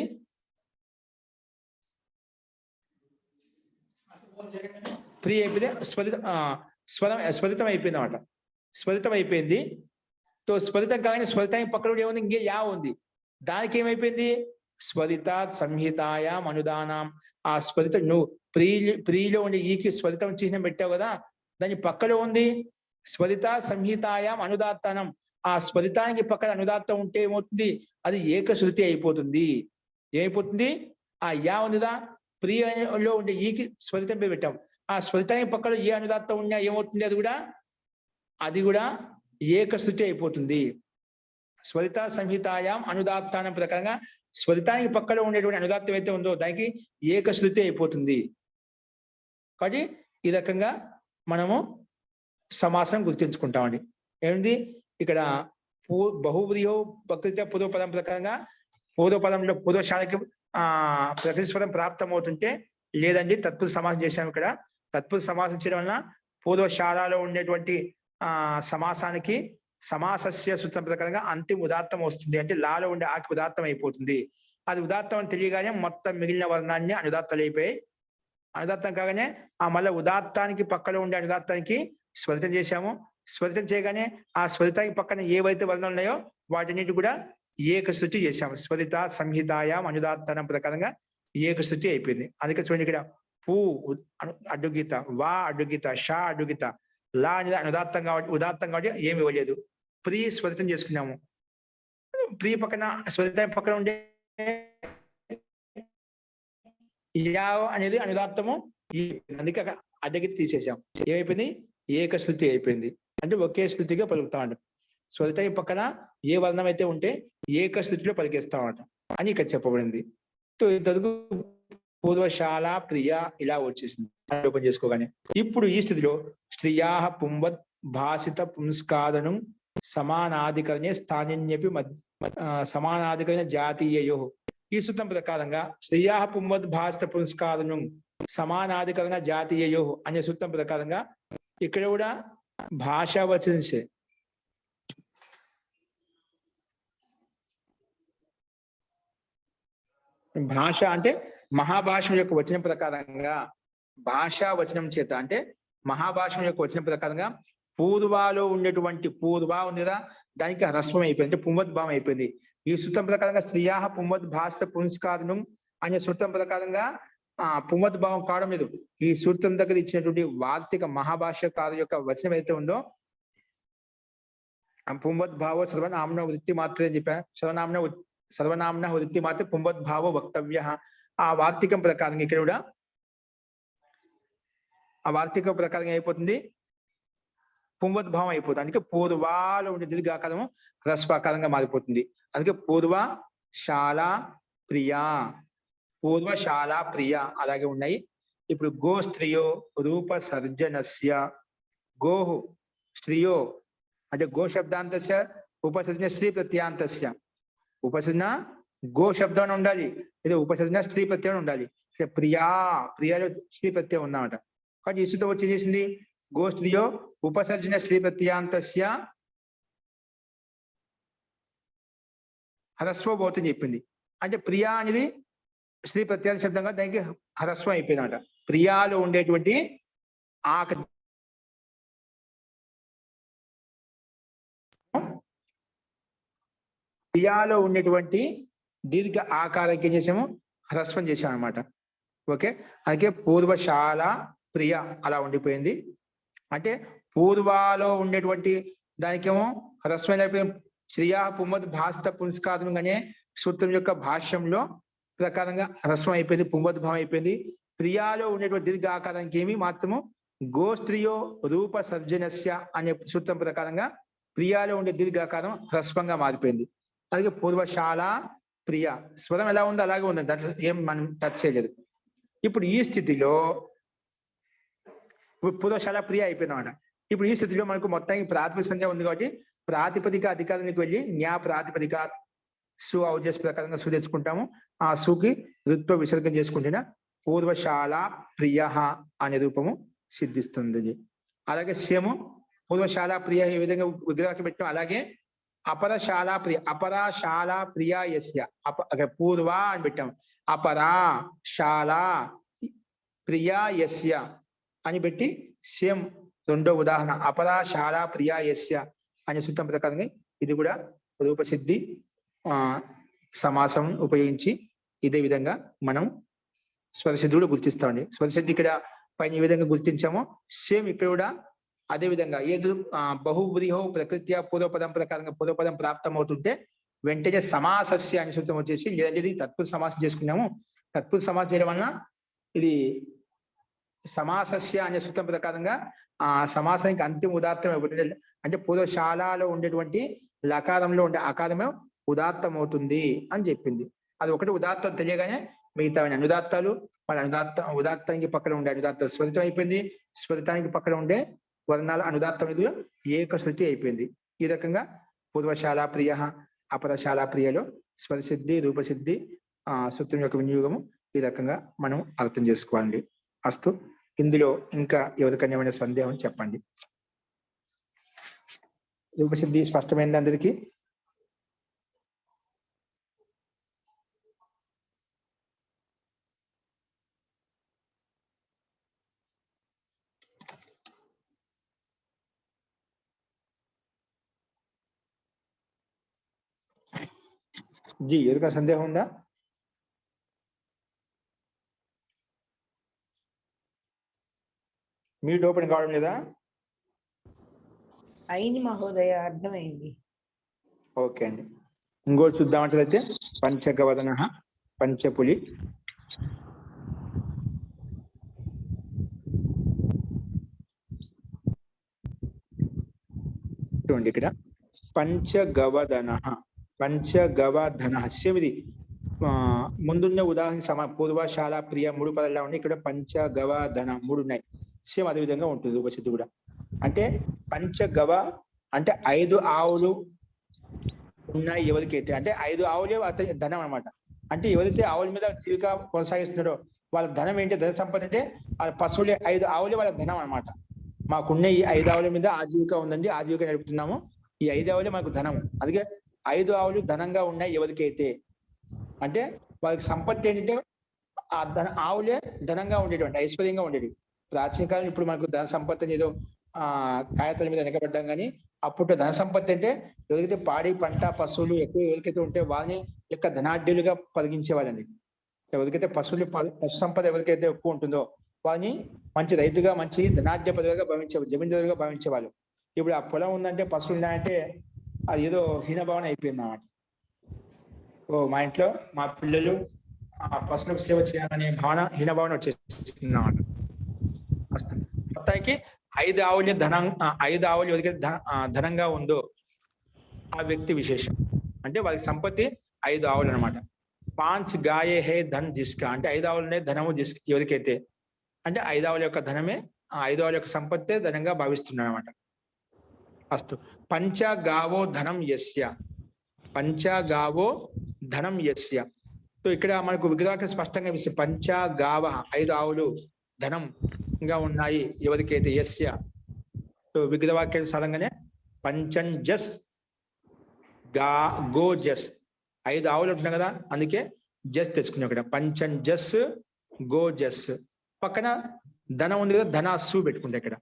ప్రి అయిపోయింది, స్వరితం అయిపోయింది అన్నమాట. స్వరితం అయిపోయింది. తో స్వరితం కాగానే స్వరితానికి పక్కన ఏముంది? ఇంకే యా ఉంది. దానికి ఏమైపోయింది? స్వరిత సంహితాయాం అనుదానం. ఆ స్వరిత నువ్వు ప్రీలో ఉండే ఈకి స్వరితం చిహ్నం పెట్టావు కదా, దాని పక్కలో ఉంది స్వరిత సంహితాయాం అనుదాత్తనం. ఆ స్వరితానికి పక్కన అనుదాత్తం ఉంటే ఏమవుతుంది? అది ఏకశృతి అయిపోతుంది. ఏమైపోతుంది? ఆ యా ఉందిదా, ప్రియలో ఉండే ఈకి స్వరితం పెట్టాం. ఆ స్వరితానికి పక్కన ఏ అనుదాత్తం ఉన్నా ఏమవుతుంది? అది కూడా ఏకశృతి అయిపోతుంది. స్వరిత సంహితాయాం అనుదాత్తానం ప్రకారంగా స్వరితానికి పక్కన ఉండేటువంటి అనుదాత్తం అయితే ఉందో దానికి ఏకశృతి అయిపోతుంది. కాబట్టి ఈ రకంగా మనము సమాసం గుర్తించుకుంటామండి. ఏంటి ఇక్కడ బహువ్రీహో ప్రకృతి పూర్వపదం ప్రకారంగా పూర్వపదంలో పూర్వశాలకి ప్రకృతిస్వరం ప్రాప్తం అవుతుంటే లేదండి తత్పురుష సమాసం చేశాము. ఇక్కడ తత్పురుష సమాసం చేయడం వలన పూర్వశాలలో ఉండేటువంటి సమాసానికి సమాసస్య సూత్రం ప్రకారంగా అంతిమ ఉదాత్తం వస్తుంది. అంటే లాలో ఉండే ఆకి ఉదాత్తం అయిపోతుంది. అది ఉదాత్తం అని తెలియగానే మొత్తం మిగిలిన వర్ణాన్ని అనుదాత్తాలు అయిపోయి, అనుదాత్తం కాగానే మళ్ళీ ఉదాత్తానికి పక్కలో ఉండే అనుదాత్తానికి స్వరితం చేశాము. స్వరితం చేయగానే ఆ స్వరితానికి పక్కన ఏవైతే వర్ణాలు ఉన్నాయో వాటిని కూడా ఏకశృతి చేశాము. స్వరిత సంహితాయాం అనుదాత్తనం ప్రకారంగా ఏకశృతి అయిపోయింది. అందుకే చూడండి ఇక్కడ పూ అడ్డుగీత, వా అడ్డుగీత, షా అడ్డుగీత, లా అనేది అనుదాత్తం కాబట్టి ఉదాత్తం కాబట్టి ఏమి ఇవ్వలేదు. ప్రీ స్వరితం చేసుకున్నాము. ప్రీ పక్కన స్వరితం పక్కన ఉండే యా అనేది అనుదాత్తము, అందుకే అడ్డగీత తీసేసాం. ఏమైపోయింది? ఏకశృతి అయిపోయింది. అంటే ఒకే శృతిగా పలుకుతామంట. స్వరితం పక్కన ఏ వర్ణం అయితే ఉంటే ఏకశృతిలో పలికేస్తామంట అని ఇక్కడ చెప్పబడింది. ఇంతకు పూర్వశాల ప్రియ ఇలా వచ్చేసింది ఓపెన్ చేసుకోగానే. ఇప్పుడు ఈ స్థితిలో స్త్రియా పుంవత్ భాషిత పుంస్కాదనం సమానాధికరణే స్థానిన్యపి సమానాధికరణ జాతీయయో. ఈ సూత్రం ప్రకారంగా స్త్రియా పుంవత్ భాషిత పుంస్కాదనం సమానాధికరణ జాతీయయో అనే సూత్రం ప్రకారంగా ఇక్కడ కూడా భాషా వచనసే భాష అంటే మహాభాష్యం యొక్క వచనం ప్రకారంగా భాషా వచనం చేత అంటే మహాభాష్యం యొక్క వచనం ప్రకారంగా పూర్వాలో ఉండేటువంటి పూర్వ ఉందిగా దానికి హ్రస్వం అయిపోయింది, అంటే పుంవద్భావం అయిపోయింది. ఈ సూత్రం ప్రకారంగా స్త్రియా పుంవద్ భాష పుంస్కాదనం అనే సూత్రం ప్రకారంగా పుంవద్భావం కావడం లేదు. ఈ సూత్రం దగ్గర ఇచ్చినటువంటి వార్తిక మహాభాష్యకారు యొక్క వచనం అయితే ఉందో పుంవద్భావ సర్వనామ్న వృత్తి మాత్రమే చెప్పా. సర్వనామ్న వృత్తి మాత్రం పుంవద్భావ వక్తవ్య. ఆ వార్తికం ప్రకారంగా ఇక్కడ కూడా ఆ వార్తికం ప్రకారంగా అయిపోతుంది, పుంవద్భావం అయిపోతుంది. అందుకే పూర్వాలో ఉండే దీర్ఘాకారము హ్రస్వాకారంగా మారిపోతుంది. అందుకే పూర్వశాల ప్రియా, పూర్వశాల ప్రియ అలాగే ఉన్నాయి. ఇప్పుడు గో స్త్రియో రూప సర్జనస్య, గోహు స్త్రియో అంటే గో శబ్దాంతస్య ఉపసర్జన స్త్రీ ప్రత్యాంతస్య. ఉపసర్జన గో శబ్దం ఉండాలి, లేదా ఉపసర్జన స్త్రీ ప్రత్యయం ఉండాలి. ప్రియా, ప్రియాలో స్త్రీ ప్రత్యయం ఉందన్నమాట. కాబట్టి ఈ సూత్రం వచ్చి చేసింది గో స్త్రియో ఉపసర్జన స్త్రీ ప్రత్యాంతస్య హ్రస్వ భవతి చెప్పింది. అంటే ప్రియా అనేది స్త్రీ ప్రత్యాంత శబ్దంగా దానికి హ్రస్వం అయిపోయిందన్నమాట. ప్రియాలో ఉండేటువంటి ప్రియాలో ఉండేటువంటి దీర్ఘ ఆకారానికి ఏం చేసాము? హ్రస్వం చేశాం అనమాట. ఓకే, అందుకే పూర్వశాల ప్రియ అలా ఉండిపోయింది. అంటే పూర్వాలో ఉండేటువంటి దానికేమో హ్రస్వం అయిపోయింది. శ్రియా పుంవద్ భాషిత పుంస్కాదనం అనే సూత్రం యొక్క భాష్యంలో ప్రకారంగా హ్రస్వం అయిపోయింది, పుంవద్భావం అయిపోయింది. ప్రియాలో ఉండేటువంటి దీర్ఘ ఆకారానికి ఏమి మాత్రము గోస్త్రియో రూప సర్జనస్య అనే సూత్రం ప్రకారంగా ప్రియాలో ఉండే దీర్ఘాకారం హ్రస్వంగా మారిపోయింది. అలాగే పూర్వశాల ప్రియ స్వరం ఎలా ఉందో అలాగే ఉంది, దాంట్లో ఏం మనం టచ్ చేయలేదు. ఇప్పుడు ఈ స్థితిలో పూర్వశాల ప్రియ అయిపోయింది అన్నమాట. ఇప్పుడు ఈ స్థితిలో మనకు మొత్తానికి ప్రాతిపదిక సంఖ్య ఉంది కాబట్టి ప్రాతిపదిక అధికారానికి వెళ్ళి న్యా ప్రాతిపదిక సు ఔజస్ ప్రకారంగా సు తెచ్చుకుంటాము. ఆ సుకి ఋత్వ విసర్గం చేసుకుంటున్న పూర్వశాల ప్రియ అనే రూపము సిద్ధిస్తుంది. అలాగే శము పూర్వశాల ప్రియ ఏ విధంగా విగ్రహానికి పెట్టాం అలాగే అపరశాల ప్రియ అపరాశాల ప్రియ యస్య పూర్వ అని పెట్టాం. అపరా శాల ప్రియ యస్య అని పెట్టి సేమ్ రెండో ఉదాహరణ అపరాశాల ప్రియ యస్య అనే సూత్రం ప్రకారంగా ఇది కూడా రూపసిద్ధి సమాసం ఉపయోగించి ఇదే విధంగా మనం స్వరసిద్ధి కూడా గుర్తిస్తామండి. స్వరసిద్ధి ఇక్కడ పైన ఈ విధంగా గుర్తించామో సేమ్ ఇక్కడ కూడా అదే విధంగా ఏదో బహువ్రీహో ప్రకృత్యా పూర్వపదం ప్రకారంగా పూర్వపదం ప్రాప్తం అవుతుంటే వెంటనే సమాసస్య అనే సూత్రం వచ్చేసి లేదంటే తత్పురుష సమాసం చేసుకున్నాము. తత్పురుష సమాసం చేయడం వలన ఇది సమాసస్య అనే సూత్రం ప్రకారంగా ఆ సమాసానికి అంతిమ ఉదాత్తం అంటే పూర్వశాలలో ఉండేటువంటి లకారంలో ఉండే ఆకారమే ఉదాత్తం అవుతుంది అని చెప్పింది. అది ఒకటి ఉదాత్తం తెలియగానే మిగతా అనుదాత్తాలు వాళ్ళ ఉదాత్తానికి పక్కన ఉండే అనుదాత్తాలు స్వరితం అయిపోయింది. స్వరితానికి పక్కన ఉండే వర్ణాల అనుదాత్తం ఇది ఏకశృతి అయిపోయింది. ఈ రకంగా పూర్వశాల ప్రియ అపరశాల ప్రియలో స్వరసిద్ధి రూపసిద్ధి సూత్రం యొక్క వినియోగము ఈ రకంగా మనం అర్థం చేసుకోవాలండి. అస్తు ఇందులో ఇంకా ఎవరికైనా ఏమైనా సందేహం చెప్పండి. రూపసిద్ధి స్పష్టమైంది అందరికీ? జీ ఎవరికైనా సందేహం ఉందా? మీట్ ఓపెన్ కావడం లేదా? అయింది మహోదయ, అర్థమైంది. ఓకే అండి. ఇంకోటి చూద్దామంటే అయితే పంచగవదన పంచపులి చూడండి ఇక్కడ పంచగవదన పంచగవధన శివిది ముందున్న ఉదాహరణ పూర్వశాల ప్రియ 3 పదాలు ఉన్నాయి. ఇక్కడ పంచగవధన 3 ఉన్నాయి. సేమ్ అదే విధంగా ఉంటుంది రూపసిద్ధి కూడా. అంటే పంచగవ అంటే 5 ఆవులు ఉన్నాయి ఎవరికైతే, అంటే 5 ఆవులే అతని ధనం అనమాట. అంటే ఎవరైతే ఆవుల మీద జీవిక కొనసాగిస్తున్నారో వాళ్ళ ధనం ఏంటి, ధన సంపద అంటే వాళ్ళ పశువులే 5 ఆవులే వాళ్ళ ధనం అనమాట. మాకున్న ఈ 5 ఆవుల మీద ఆజీవిక ఉందండి, ఆజీవిక నడుపుతున్నాము, ఈ 5 ఆవులే మాకు ధనము. అందుకే 5 ఆవులు ధనంగా ఉన్నాయి ఎవరికైతే, అంటే వాళ్ళకి సంపత్తి ఏంటంటే ఆ ఆవులే ధనంగా ఉండేటువంటి ఐశ్వర్యంగా ఉండేది. ప్రాచీన కాలం ఇప్పుడు మనకు ధన సంపత్తి ఏదో కాగితాల మీద వెనకబడ్డాం, కానీ అప్పుడు ధన సంపత్తి అంటే ఎవరికైతే పాడి పంట పశువులు ఎక్కువ ఎవరికైతే ఉంటే వాళ్ళని యొక్క ధనాఢ్యులుగా పరిగించేవాళ్ళండి. ఎవరికైతే పశు సంపద ఎవరికైతే ఎక్కువ ఉంటుందో వాళ్ళని మంచి రైతుగా మంచి ధనాఢ్య పదవిగా భావించేవాళ్ళు, జమీందారుగా భావించేవాళ్ళు. ఇప్పుడు ఆ పొలం ఉందంటే పశువులు ఉన్నాయంటే అది ఏదో హీనభావన అయిపోయింది అన్నమాట. మా ఇంట్లో మా పిల్లలు ఆ పశువులకు సేవ చేయాలనే భావన హీనభావన వచ్చేసింది అన్నమాట. మొత్తానికి 5 ఆవులు ఎవరికైతే ధనంగా ఉందో ఆ వ్యక్తి విశేషం, అంటే వాళ్ళకి సంపత్తి 5 ఆవులు అనమాట. 5 గాయే హే ధన్ జిస్కా, అంటే 5 ఆవులనే ధనము ఎవరికైతే, అంటే 5 ఆవుల యొక్క ధనమే 5 ఆవుల యొక్క సంపత్తే ధనంగా భావిస్తున్నాడు అనమాట. అస్తు పంచగావో ధనం యస్య, పంచగావో ధనం యస్య. సో ఇక్కడ మనకు విగ్రహానికి స్పష్టంగా విషయం పంచగావ 5 ఆవులు ధనంగా ఉన్నాయి ఎవరికైతే యస్య. సో విగ్రహవాక్యం సరంగానే పంచంజస్ గోజస్ 5 ఆవులు ఉంటున్నాయి కదా, అందుకే జస్ తెచ్చుకున్నాం ఇక్కడ పంచంజస్ గోజస్. పక్కన ధనం ఉంది కదా, ధనాస్సు పెట్టుకుంటే ఇక్కడ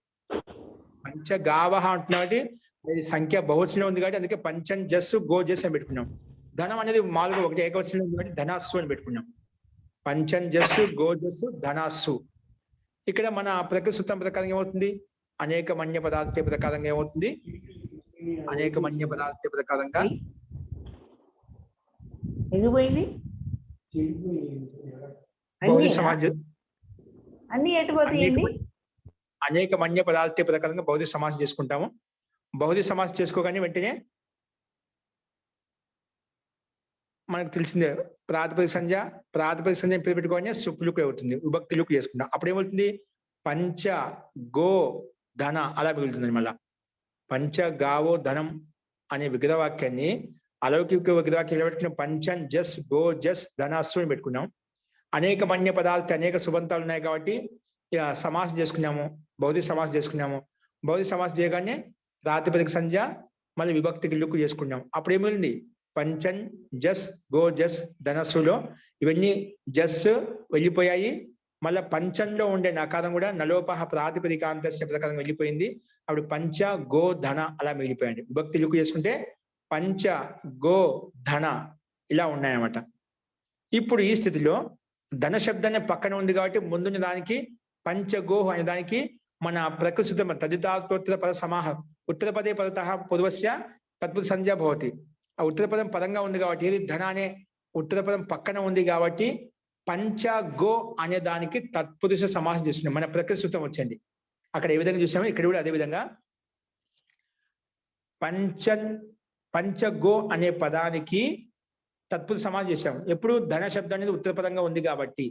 పంచగావ అంటున్నాడు, ఇది సంఖ్య బహువచనం ఉంది కాబట్టి అందుకే పంచంజస్ గోజస్ అని పెట్టుకున్నాం. ధనం అనేది మామూలుగా ఒకటి ఏకవచనం ఉంది కాబట్టి ధనాస్సు అని పెట్టుకున్నాం. పంచంజస్సు గోజస్సు ధనాస్సు. ఇక్కడ మన ప్రకృతి సూత్రం ప్రకారం ఏమవుతుంది, అనేక మన్య పదార్థ ప్రకారంగా ఏమవుతుంది, అనేక మన్య పదార్థ ప్రకారంగా అనేక మన్య పదార్థ ప్రకారంగా భౌతిక సమాసం చేసుకుంటాము. బహుళ సమాసం చేసుకోగానే వెంటనే మనకు తెలిసిందే ప్రాతిపదిక సంజ్ఞ పేరు పెట్టుకోగానే సుప్లుకు అవుతుంది, విభక్తిలుకు చేసుకుంటాం. అప్పుడు ఏమవుతుంది? పంచ గో ధన అలా మిగులుతుంది. మళ్ళా పంచ గావో ధనం అనే విగ్రహవాక్యాన్ని అలౌకిక విగ్రహవాక్యం పెట్టుకున్న పంచన్ జస్ గో జస్ ధనస్సు అని పెట్టుకున్నాం. అనేక మన్య పదాలకి అనేక సుబంతాలు ఉన్నాయి కాబట్టి సమాసం చేసుకున్నాము, భౌతిక సమాసం చేసుకున్నాము. భౌతిక సమాసం చేయగానే ప్రాతిపదిక సంజ్ఞ మళ్ళీ విభక్తికి లుక్కు చేసుకున్నాం. అప్పుడు ఏమైంది? పంచన్ జస్ గో జస్ ధనస్సులో ఇవన్నీ జస్ వెళ్ళిపోయాయి. మళ్ళీ పంచంలో ఉండే నకారం కూడా నలోపహ ప్రాతిపదికాంతస్య ప్రకారం వెళ్ళిపోయింది. అప్పుడు పంచ గో ధన అలా మిగిలిపోయాయి. విభక్తి లుక్కు చేసుకుంటే పంచ గో ధన ఇలా ఉన్నాయన్నమాట. ఇప్పుడు ఈ స్థితిలో ధన శబ్దాన్ని పక్కన ఉంది కాబట్టి ముందున్న దానికి పంచగో అనే దానికి మన ప్రకృతి తదితాస్తోత్తర పద సమాహ ఉత్తర పదే పదత పూర్వస్య తత్పురుష సంజ్ఞ భవతి. ఆ ఉత్తర పదం పదంగా ఉంది కాబట్టి ధన అనే ఉత్తర పదం పక్కన ఉంది కాబట్టి పంచగో అనే దానికి తత్పురుష సమాసం చేస్తున్నాం. మన ప్రకృతి సూత్రం వచ్చింది. అక్కడ ఏ విధంగా చూసామో ఇక్కడ కూడా అదే విధంగా పంచగో అనే పదానికి తత్పురుష సమాసం చేశాం. ఎప్పుడు ధన శబ్దం అనేది ఉత్తర పదంగా ఉంది కాబట్టి.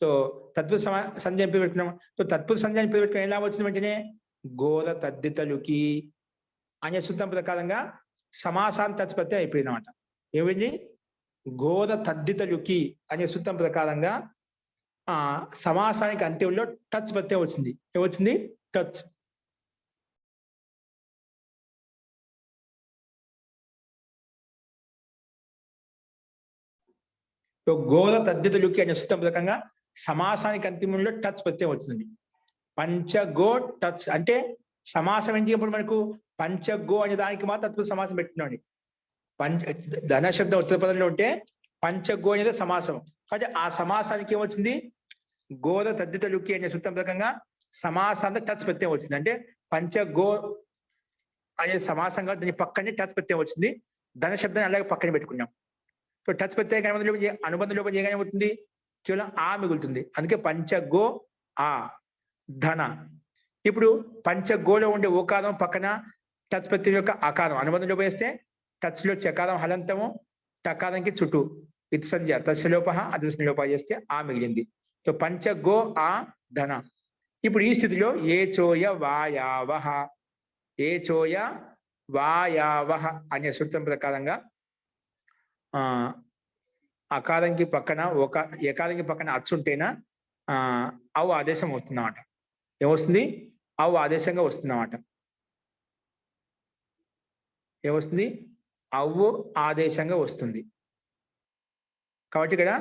సో తత్పురుష సంజ్ఞ పేరు పెట్టుకున్నాం. సో తత్పురుష సంజ్ఞ పేరు పెట్టుకుని ఎలా వచ్చింది? వెంటనే గోర తద్దితలుకి అనే సూత్రం ప్రకారంగా సమాసాన్ని తత్పత్తి అయిపోయింది అన్నమాట. ఏమైంది? గోర తద్దితలుకి అనే సూత్రం ప్రకారంగా సమాసానికి అంత్యంలో టచ్ ప్రత్యయం వచ్చింది. ఏమొచ్చింది? టచ్. గోర తద్దితలుకి అనే సూత్రం ప్రకారంగా సమాసానికి అంతిమంలో టచ్ ప్రత్యయం వచ్చింది. పంచగో టచ్ అంటే సమాసం ఏంటి? ఇప్పుడు మనకు పంచగో అనే దానికి మాత్రం తత్పురుష సమాసం పెట్టుకున్నాండి. ధన శబ్దం ఉత్తర పదంలో ఉంటే పంచగో అనేది సమాసం. అంటే ఆ సమాసానికి ఏమొచ్చింది? గోర తద్దితలుకి అనే సూత్రం ప్రకారంగా సమాసానికి టచ్ ప్రత్యయం వచ్చింది. అంటే పంచగో అనే సమాసంగా దాని పక్కనే టచ్ ప్రత్యయం వచ్చింది. ధన శబ్దాన్ని అలాగే పక్కన పెట్టుకున్నాం. సో టచ్ ప్రత్యయం అనుబంధ లోపం చేయగానే ఏమవుతుంది? కేవలం ఆ మిగులుతుంది. అందుకే పంచగో ఆ ధన. ఇప్పుడు పంచగోలో ఉండే ఓకారం పక్కన టచ్ ప్రత్యయం యొక్క ఆకారం అనుబంధంలో వేస్తే టచ్ లో చకారం హలంతము, టకారంకి చుట్టూ ఇత్ సంధ్య తస్యలోప అదృశ్యలోప చేస్తే ఆ మిగిలింది. సో పంచగో ఆ ధన. ఇప్పుడు ఈ స్థితిలో ఏ చోయ వాయావహ అనే సూత్రం ప్రకారంగా అకారంకి పక్కన ఎకారంకి పక్కన అచ్చుంటేనా అవు ఆదేశం వస్తుందన్నమాట. ఏమొస్తుంది? అవు ఆదేశంగా వస్తుందన్నమాట. ఏమొస్తుంది? అవ్వు ఆదేశంగా వస్తుంది. కాబట్టి ఇక్కడ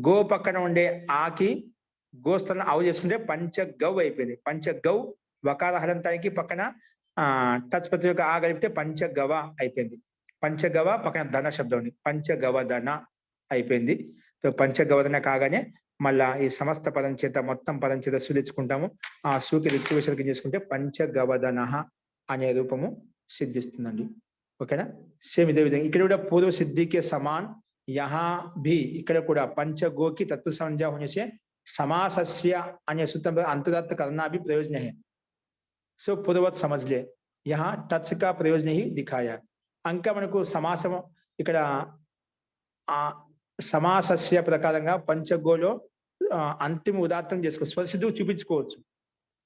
గో పక్కన ఉండే ఆకి గోస్థలం అవు చేసుకుంటే పంచగౌ అయిపోయింది. పంచగౌ వకార హలంతానికి పక్కన టచ్ ప్రతి యొక్క ఆ కలిపితే పంచగవ అయిపోయింది. పంచగవ పక్కన ధన శబ్దం ఉంది. పంచగవధన అయిపోయింది. సో పంచగవధన కాగానే మళ్ళా ఈ సమస్త పదం చేత మొత్తం పదం చేత సు తెచ్చుకుంటాము. ఆ సుకి రిక్తి విసర్గం చేసుకుంటే పంచగవధన అనే రూపము సిద్ధిస్తుందండి. ఓకేనా? సేమ్ ఇదే విధంగా ఇక్కడ కూడా పూర్వ సిద్ధికి సమాన్ యహా భీ ఇక్కడ కూడా పంచగోకి तत्व संज्ञा होने से समासस्य अन्य सूत्र अंतर्गत करना भी प्रयोजन है. सो पूर्ववत समझ ले. यहाँ टच का प्रयोजन ही दिखाया. अंक మనకు సమాసం ఇక్కడ సమాసస్య ప్రకారంగా పంచగోలో అంతిమ ఉదాత్తం చేసుకో స్వరసిద్ధి చూపించుకోవచ్చు.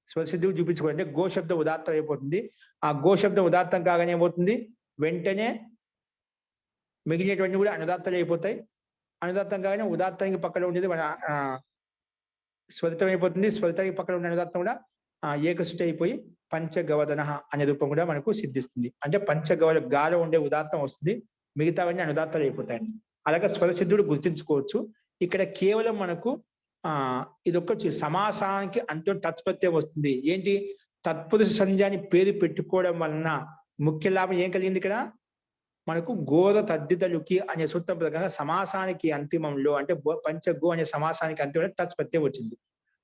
స్వరసిద్ధి చూపించుకోవాలంటే గో శబ్దం ఉదాత్తం అయిపోతుంది. ఆ గో శబ్దం ఉదాత్తం కాగానే ఏమవుతుంది? వెంటనే మిగిలినటువంటి కూడా అనుదాత్తాలు అయిపోతాయి. అనుదాత్తం కాగానే ఉదాత్తానికి పక్కన ఉండేది మన స్వరితం అయిపోతుంది. స్వరితానికి పక్కన ఉన్న అనుదాత్తం కూడా ఏకశుటి అయిపోయి పంచగవదన అనే రూపం కూడా మనకు సిద్ధిస్తుంది. అంటే గాలో ఉండే ఉదాత్తం వస్తుంది, మిగతావన్నీ అనుదాత్తాలు అయిపోతాయండి. అలాగే స్వరసిద్ధుడు గుర్తించుకోవచ్చు. ఇక్కడ కేవలం మనకు ఇదొక్క సమాసానికి అంతం టచ్ ప్రత్యయం వస్తుంది. ఏంటి? తత్పురుష సంజ్ఞాని పేరు పెట్టుకోవడం వలన ముఖ్య లాభం ఏం కలిగింది? ఇక్కడ మనకు గోర తద్దితలుకి అనే సూత్రం ప్రకారంగా సమాసానికి అంతిమంలో అంటే పంచగో అనే సమాసానికి అంతిమంలో టచ్ ప్రత్యయం వచ్చింది.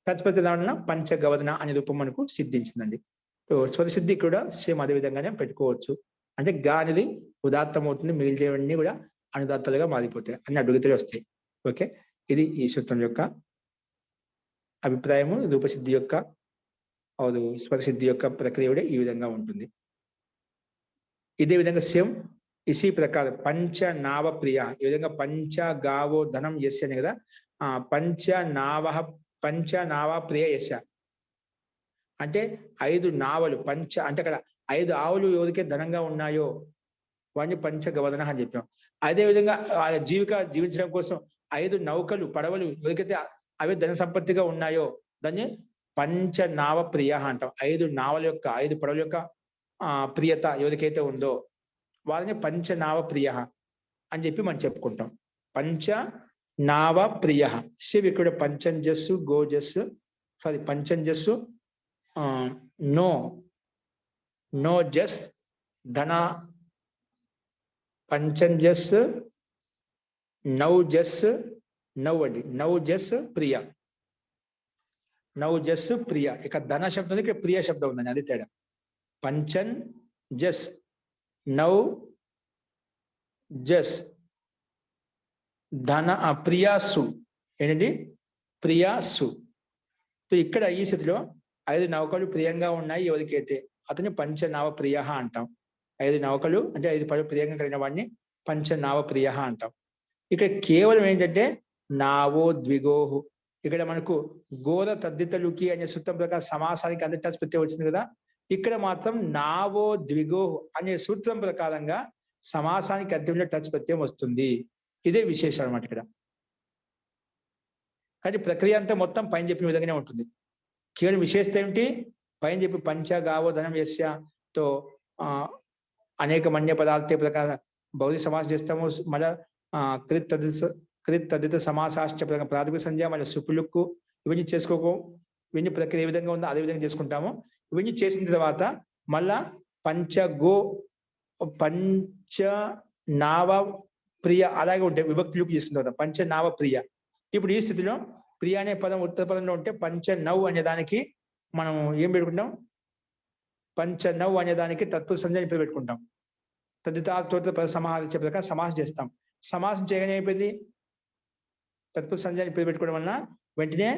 టచ్ ప్రత్యయం వలన పంచగవదన అనే రూపం మనకు సిద్ధించిందండి. సో స్వరసిద్ధి కూడా సేమ్ అదే విధంగానే పెట్టుకోవచ్చు. అంటే గా అనేది ఉదాత్తం అవుతుంది, మిగిలినవన్నీ కూడా అనుదాత్తాలుగా మారిపోతాయి, అన్ని అడుగుతూనే వస్తాయి. ఓకే, ఇది ఈ సూత్రం యొక్క అభిప్రాయము. రూపసిద్ధి యొక్క స్వరసిద్ధి యొక్క ప్రక్రియ కూడా ఈ విధంగా ఉంటుంది. ఇదే విధంగా సేమ్ ఇసి ప్రకారం పంచ నావ ప్రియ, ఈ విధంగా పంచ గావో ధనం యస్య అని కదా, పంచ నావ ప్రియ యస్య అంటే 5 నావలు పంచ అంటే అక్కడ 5 ఆవులు ఎవరికే ధనంగా ఉన్నాయో వాడిని పంచ గవధన అని చెప్పాం. అదేవిధంగా జీవించడం కోసం 5 నౌకలు పడవలు ఎవరికైతే అవి ధన సంపత్తిగా ఉన్నాయో దాన్ని పంచ నావ ప్రియ అంటాం. 5 నావల యొక్క 5 పడవల యొక్క ప్రియత ఎవరికైతే ఉందో వారిని పంచ నావ ప్రియ అని చెప్పి మనం చెప్పుకుంటాం. పంచ నావ ప్రియ శివ్ ఇక్కడ పంచంజస్సు గోజస్సు సారీ పంచంజస్సు నో జస్ ధన పంచంజస్ నౌజస్ నవ్వండి నౌజస్ ప్రియ నౌజస్ ప్రియ ఇక ధన శబ్దం ఉంది, ఇక్కడ ప్రియ శబ్దం ఉందండి, అది తేడా. పంచన్ జస్ నౌ జస్ ధన ప్రియాసు ఏంటండి ప్రియాసు. ఇక్కడ ఈ స్థితిలో 5 నౌకలు ప్రియంగా ఉన్నాయి ఎవరికైతే అతని పంచనావ ప్రియ అంటాం. 5 నౌకలు అంటే 5 పడవలు ప్రియంగా కలిగిన వాడిని పంచనావ ప్రియ అంటాం. ఇక్కడ కేవలం ఏంటంటే నావో ద్విగోహు, ఇక్కడ మనకు గోద తద్దితలుకి అనే సూత్రం ప్రకారం సమాసానికి అంతటా ప్రత్యయం వచ్చింది కదా, ఇక్కడ మాత్రం నావో ద్విగోహు అనే సూత్రం ప్రకారంగా సమాసానికి అర్థంలో టచ్ ప్రత్యయం వస్తుంది. ఇదే విశేషం అనమాట ఇక్కడ. కానీ ప్రక్రియ అంతా మొత్తం పైన చెప్పిన విధంగానే ఉంటుంది. కేవలం విశేషత ఏమిటి, పైన చెప్పి పంచ గావో ధనం యస్యతో అనేక మన్య పదార్థ ప్రకారం భౌతిక సమాసం చేస్తాము. మళ్ళా కృత్ తదిత సమాసాశ్చ ప్రాథమిక సంధ్య మళ్ళీ సుపులుక్కు ఇవన్నీ చేసుకోకు, ఇవన్నీ ప్రక్రియ ఏ విధంగా ఉందో అదే విధంగా చేసుకుంటాము. ఇవన్నీ చేసిన తర్వాత మళ్ళా పంచ నావ ప్రియ అలాగే ఉంటాయి, విభక్తులకు తీసుకున్న తర్వాత పంచ నావ ప్రియ. ఇప్పుడు ఈ స్థితిలో ప్రియ అనే పదం ఉత్తర పదంలో ఉంటే పంచ నవ్ అనే దానికి మనం ఏం పెట్టుకుంటాం, పంచ నవ్ అనే దానికి తత్పురుష సంధ్య ఇప్పుడు పెట్టుకుంటాం. తదితార్థోత్తర పద సమాహారించే ప్రకారం సమాసం చేస్తాం. సమాసం చేయగానే అయిపోయింది, తత్పురుష సంధ్య ఇప్పుడు పెట్టుకోవడం వలన వెంటనే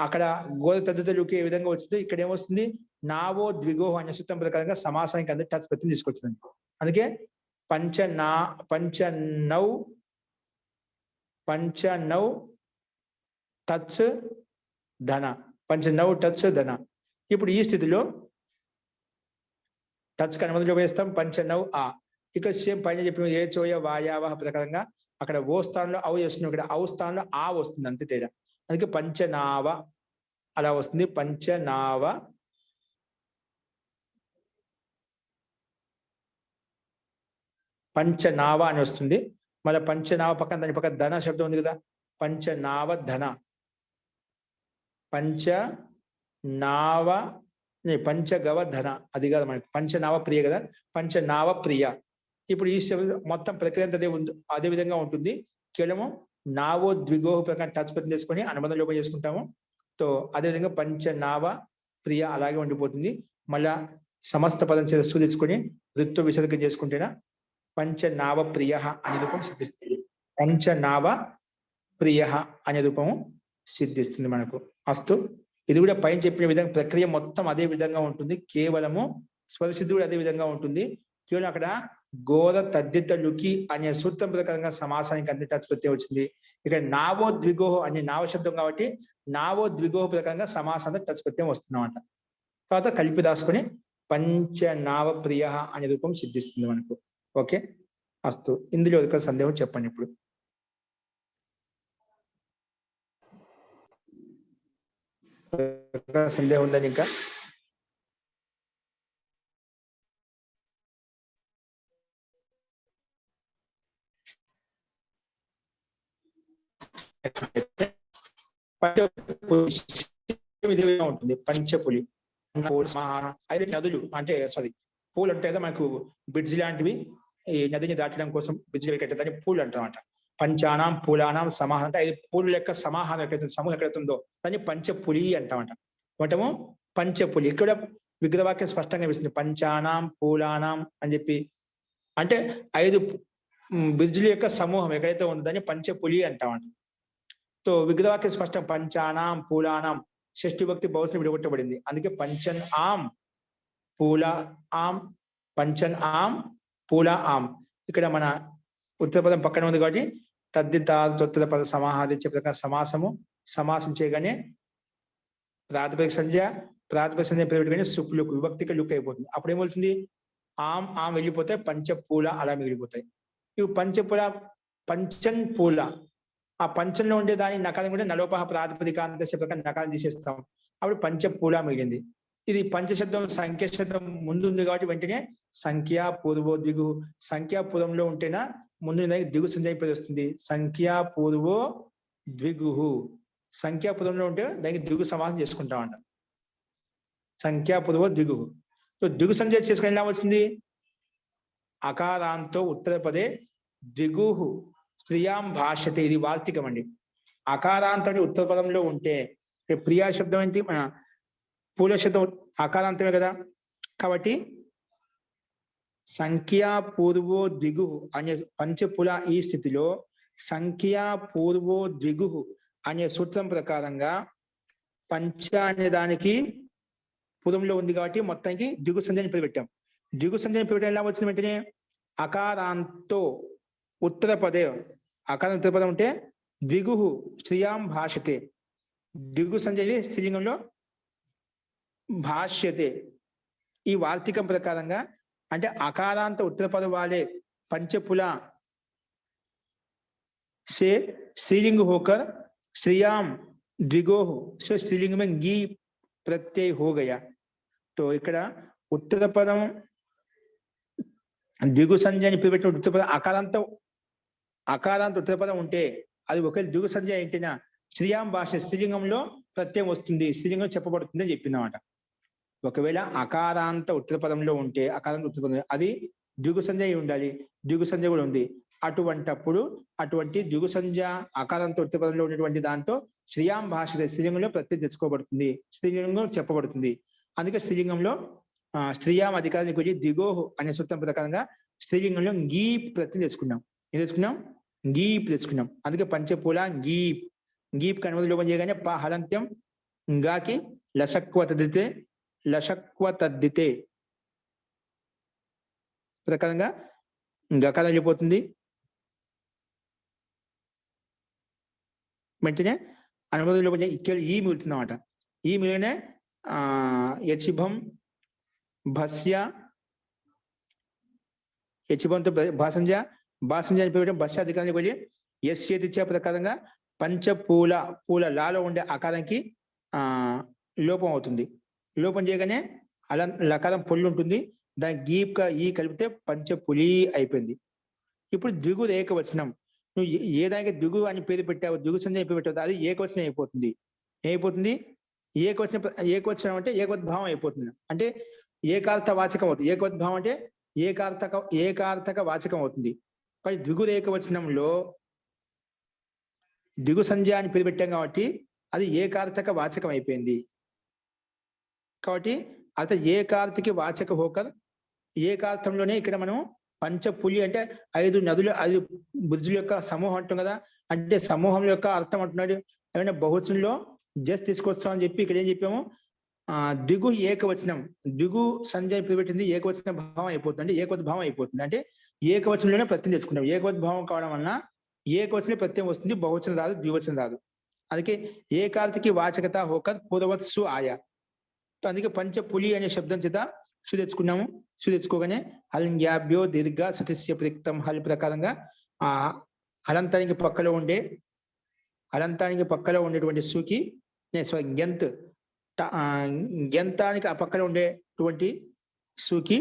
అక్కడ గోద తదితలుకి ఏ విధంగా వచ్చిందో ఇక్కడ ఏమొస్తుంది, నావో ద్విగోహ అనే సూత్రం ప్రకారంగా సమాసానికి అందరి టచ్ ప్రతి తీసుకొచ్చింది. అందుకే పంచ నౌ టచ్ ధన, పంచ నౌ టచ్ ధన. ఇప్పుడు ఈ స్థితిలో టచ్ కనుమతిలో వేస్తాం పంచ నౌ ఆ. ఇక్కడ సేమ్ పైన చెప్పిన ఏ చోయ వాయావహ ప్రకారంగా అక్కడ ఓ స్థానంలో అవు చేస్తున్నాం, ఇక్కడ అవు స్థానంలో ఆ వస్తుంది, అంతే తేడా. అందుకే పంచనావ అలా వస్తుంది, పంచనావ అని వస్తుంది. మళ్ళీ పంచనావ పక్కన దాని పక్కన ధన శబ్దం ఉంది కదా, పంచనావ ధన, పంచగవ ధన, అది కాదు మనకి పంచనావ ప్రియ కదా, పంచనావ ప్రియ. ఇప్పుడు ఈ మొత్తం ప్రక్రియ అంతా అదే విధంగా ఉంటుంది. కేవలము నావో ద్విగోహ ప్రకారం టచ్ ప్రతి చేసుకొని అనుబంధం లోపం చేసుకుంటాము. తో అదేవిధంగా పంచనావ ప్రియ అలాగే ఉండిపోతుంది. మళ్ళా సమస్త పదం తెచ్చుకొని ఋత్వ విసర్గం చేసుకుంటేనా పంచనావ ప్రియ అనే రూపం సిద్ధిస్తుంది. పంచనావ ప్రియ అనే రూపము సిద్ధిస్తుంది మనకు. అస్తు ఇది కూడా పైన చెప్పిన విధంగా ప్రక్రియ మొత్తం అదే విధంగా ఉంటుంది. కేవలము స్వరసిద్ధి కూడా అదే విధంగా ఉంటుంది. కేవలం అక్కడ గోద తద్దితలుకి అనే సూత్రం ప్రకారంగా సమాసానికి అన్ని టచ్ ప్రత్యయం వచ్చింది. ఇక్కడ నావో ద్విగోహ అనే నావ శబ్దం కాబట్టి నావో ద్విగోహ ప్రకారంగా సమాసానికి టచ్ ప్రత్యయం వస్తుందన్నమాట. తర్వాత కలిపి దాసుకొని పంచనావ ప్రియ అనే రూపం సిద్ధిస్తుంది మనకు. ఓకే అస్తు. ఇందులో ఒక సందేహం చెప్పండి ఇప్పుడు. సందేహం ఉందని ఇంకా ఉంటుంది. పంచపులి 5 నదులు అంటే పూలు ఉంటాయి కదా మనకు, బ్రిడ్జ్ లాంటివి ఈ నదిని దాటడం కోసం బ్రిడ్జ్ కట్టేదాన్ని పూలు అంటామంట. పంచానాం పూలానాం సమాహారం అంటే 5 పూల యొక్క సమాహారం ఎక్కడైతే సమూహం ఎక్కడైతుందో దాన్ని పంచపులి అంటామంట. మొత్తము పంచపులి. ఇక్కడ విగ్రహవాక్యం స్పష్టంగా వేస్తుంది, పంచానాం పూలానాం అని చెప్పి. అంటే 5 బ్రిడ్జ్ల యొక్క సమూహం ఎక్కడైతే ఉందో దాన్ని పంచపులి అంటామంట. తో విగ్రహవాక్యం స్పష్టం, పంచానాం పూలానాం షష్ఠి భక్తి బహుశ విడగొట్టబడింది. అందుకే పంచన్ ఆం పూల ఆం పంచన్ ఆం పూల ఆమ్. ఇక్కడ మన ఉత్తర పదం పక్కన ఉంది కాబట్టి తద్దిత తొత్తర పద సమాహాదించే ప్రకారం సమాసము. సమాసం చేయగానే ప్రాతిపదిక సంధ్య పెరుగుగానే సుప్లుక్ విభక్తిక లుక్ అయిపోతుంది. అప్పుడు ఏమవుతుంది? ఆమ్ వెళ్ళిపోతాయి, పంచపూల అలా మిగిలిపోతాయి. ఇవి పంచపూల పంచన్ పూల. ఆ పంచంలో ఉండే దాని నకారం కూడా నలోపహ ప్రాతిపదికాంత ప్రకారం నకారం తీసేస్తాం. అప్పుడు పంచపూల మిగిలింది. ఇది పంచశబ్దం సంఖ్య శబ్దం ముందు ఉంది కాబట్టి వెంటనే సంఖ్యా పూర్వో దిగు. సంఖ్యాపూర్వంలో ఉంటేనా ముందు దిగు సంధ్య వస్తుంది. సంఖ్యాపూర్వో ద్విగు. సంఖ్యాపూర్వంలో ఉంటే దానికి దిగు సమాసం చేసుకుంటామంట. సంఖ్యాపూర్వో దిగు. సో దిగు సంధ్య చేసుకుని ఎలా వచ్చింది? అకారాంతో ఉత్తరపదే ద్విగుహు స్త్రియాం భాష్యతే. ఇది వార్తికం అండి. అకారాంతం ఉత్తర పదంలో ఉంటే ప్రియా శబ్దం ఏంటి? మన పూల శబ్దం అకారాంతమే కదా. కాబట్టి సంఖ్యా పూర్వో ద్విగు అనే పంచపుల ఈ స్థితిలో సంఖ్యా పూర్వో ద్విగు అనే సూత్రం ప్రకారంగా పంచ అనే దానికి పూర్వంలో ఉంది కాబట్టి మొత్తానికి దిగు సంధ్యని పేరు పెట్టాం. దిగు సంధ్యని పేరు పెట్టడం ఎలా వచ్చింది? వెంటనే అకారాంతో ఉత్తర పదే. అకారం ఉత్తర పదం ఉంటే ద్విగు స్త్రియాం భాషతే. దిగు సంధ్య స్త్రీలింగంలో భాష్యతే. ఈ వార్తికం ప్రకారంగా అంటే అకారాంత ఉత్తర పద వాले पंचपुला से स्त्रीलिंग होकर स्त्रियाम द्विगोह से स्त्रीलिंग में गी प्रत्यय हो गया. तो ఇక్కడ ఉత్తర పదం ద్విగు సంధ్య అని పేరు పెట్టిన ఉత్తర పదం అకారాంత ఉత్తర పదం ఉంటే అది ఒకవేళ ద్విగు సంధ్య ఏంటినా స్త్రియాం భాష స్త్రీలింగంలో ప్రత్యయం వస్తుంది, స్త్రీలింగం చెప్పబడుతుంది అని చెప్పిందన్నమాట. ఒకవేళ అకారాంత ఉత్తర పదంలో ఉంటే అకారాంత ఉత్తర పదం అది ద్విగు సంధ్య ఉండాలి. ద్విగు సంధ్య కూడా ఉంది. అటువంటి ద్విగు సంధ్య అకారాంత ఉత్తర పదంలో ఉన్నటువంటి దాంతో శ్రీయాం భాష స్త్రీలింగంలో ప్రత్యయం తెచ్చుకోబడుతుంది, స్త్రీలింగం చెప్పబడుతుంది. అందుకే స్త్రీలింగంలో స్త్రీయాం అధికారానికి వచ్చి దిగోహు అనే సూత్రం ప్రకారంగా స్త్రీలింగంలో గీప్ ప్రత్యయం తెచ్చుకున్నాం. ఏం తెచ్చుకున్నాం? గీప్ తెచ్చుకున్నాం. అందుకే పంచపూల గీప్. గీప్ కనుమతి లోపం చేయగానే ప హలంత్యం గాకి లషక్వ తద్దితే ప్రకారంగా గకారం వెళ్ళిపోతుంది. వెంటనే అనుమతి లోపం ఇక్కడ ఈ మిగులుతుంది అన్నమాట. ఈ మిగిలినే యచిభం భస్య యచిభంతో భాసంజ అని పేరు భస్యాధికారానికి వెళ్ళి యస్యేదిత్య ప్రకారంగా పంచపూల పూల లాలో ఉండే ఆకారానికి లోపం అవుతుంది. లోపం చేయగానే అలా లకారం పొల్లు ఉంటుంది. దాని గీప్గా ఈ కలిపితే పంచపులి అయిపోయింది. ఇప్పుడు ద్విగు ఏకవచనం. నువ్వు ఏ దానికి ద్విగు అని పేరు పెట్టావు, ద్విగు సంధ్య పేరు పెట్టావు, అది ఏకవచనం అయిపోతుంది. ఏమైపోతుంది? ఏకవచనం అంటే ఏకోద్భావం అయిపోతుంది. అంటే ఏకార్థ వాచకం అవుతుంది. ఏకోద్భావం అంటే ఏకార్థక వాచకం అవుతుంది. కానీ ద్విగు ఏకవచనంలో ద్విగు సంధ్య అని పేరు పెట్టాం కాబట్టి అది ఏకార్థక వాచకం అయిపోయింది. కాబట్టి అత ఏకార్థకి వాచక హోకర్ ఏకార్థంలోనే ఇక్కడ మనం పంచపులి అంటే 5 నదులు 5 బుద్ధుల యొక్క సమూహం అంటాం కదా. అంటే సమూహం యొక్క అర్థం అంటున్నాడు. ఏమైనా బహువచనంలో జస్ట్ తీసుకొస్తామని చెప్పి ఇక్కడ ఏం చెప్పాము? ద్విగు ఏకవచనం. ద్విగు సంధ్య పేరు పెట్టింది ఏకవచన భావం అయిపోతుంది. అంటే ఏకోద్భావం అయిపోతుంది. అంటే ఏకవచనంలోనే ప్రత్యయం తెచ్చుకుంటాం. ఏకోద్భావం కావడం వలన ఏకవచనం ప్రత్యయం వస్తుంది, బహువచనం రాదు, ద్వివచనం రాదు. అందుకే ఏకార్థకి వాచకత హోకర్ పూర్వత్సు ఆయా. అందుకే పంచపులి అనే శబ్దం చేత సు తెచ్చుకున్నాము. సు తెచ్చుకోగానే హల్ంగ్యాభ్యో దీర్ఘ సతిస్య ప్రిక్తం హల్ ప్రకారంగా ఆ హలంతానికి పక్కలో ఉండేటువంటి సుకి గ్యంతానికి ఆ పక్కన ఉండేటువంటి సుకి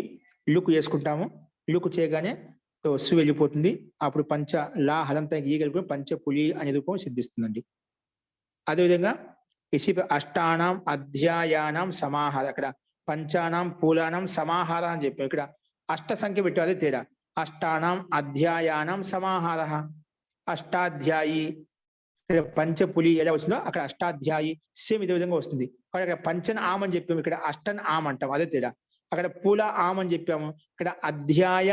లుక్ వేసుకుంటాము. లుక్ చేయగానే సు వెళ్ళిపోతుంది. అప్పుడు పంచ లా హలంతానికి ఈ కలిపి పంచపులి అనే రూపం సిద్ధిస్తుందండి. అదేవిధంగా అష్టానాం అధ్యాయానం సమాహార. అక్కడ పంచానాం పూలానం సమాహార అని చెప్పాం. ఇక్కడ అష్ట సంఖ్య పెట్టాలి తేడా. అష్టానాం అధ్యాయానం సమాహార. అష్టాధ్యాయి పంచపులి ఎలా వస్తుందో అక్కడ అష్టాధ్యాయి సేమ్ ఇదే విధంగా వస్తుంది. అక్కడ పంచన్ ఆమ్ అని చెప్పాము, ఇక్కడ అష్టన్ ఆమ్ అంటాం. అదే తేడా. అక్కడ పూల ఆమ్ అని చెప్పాము, ఇక్కడ అధ్యాయ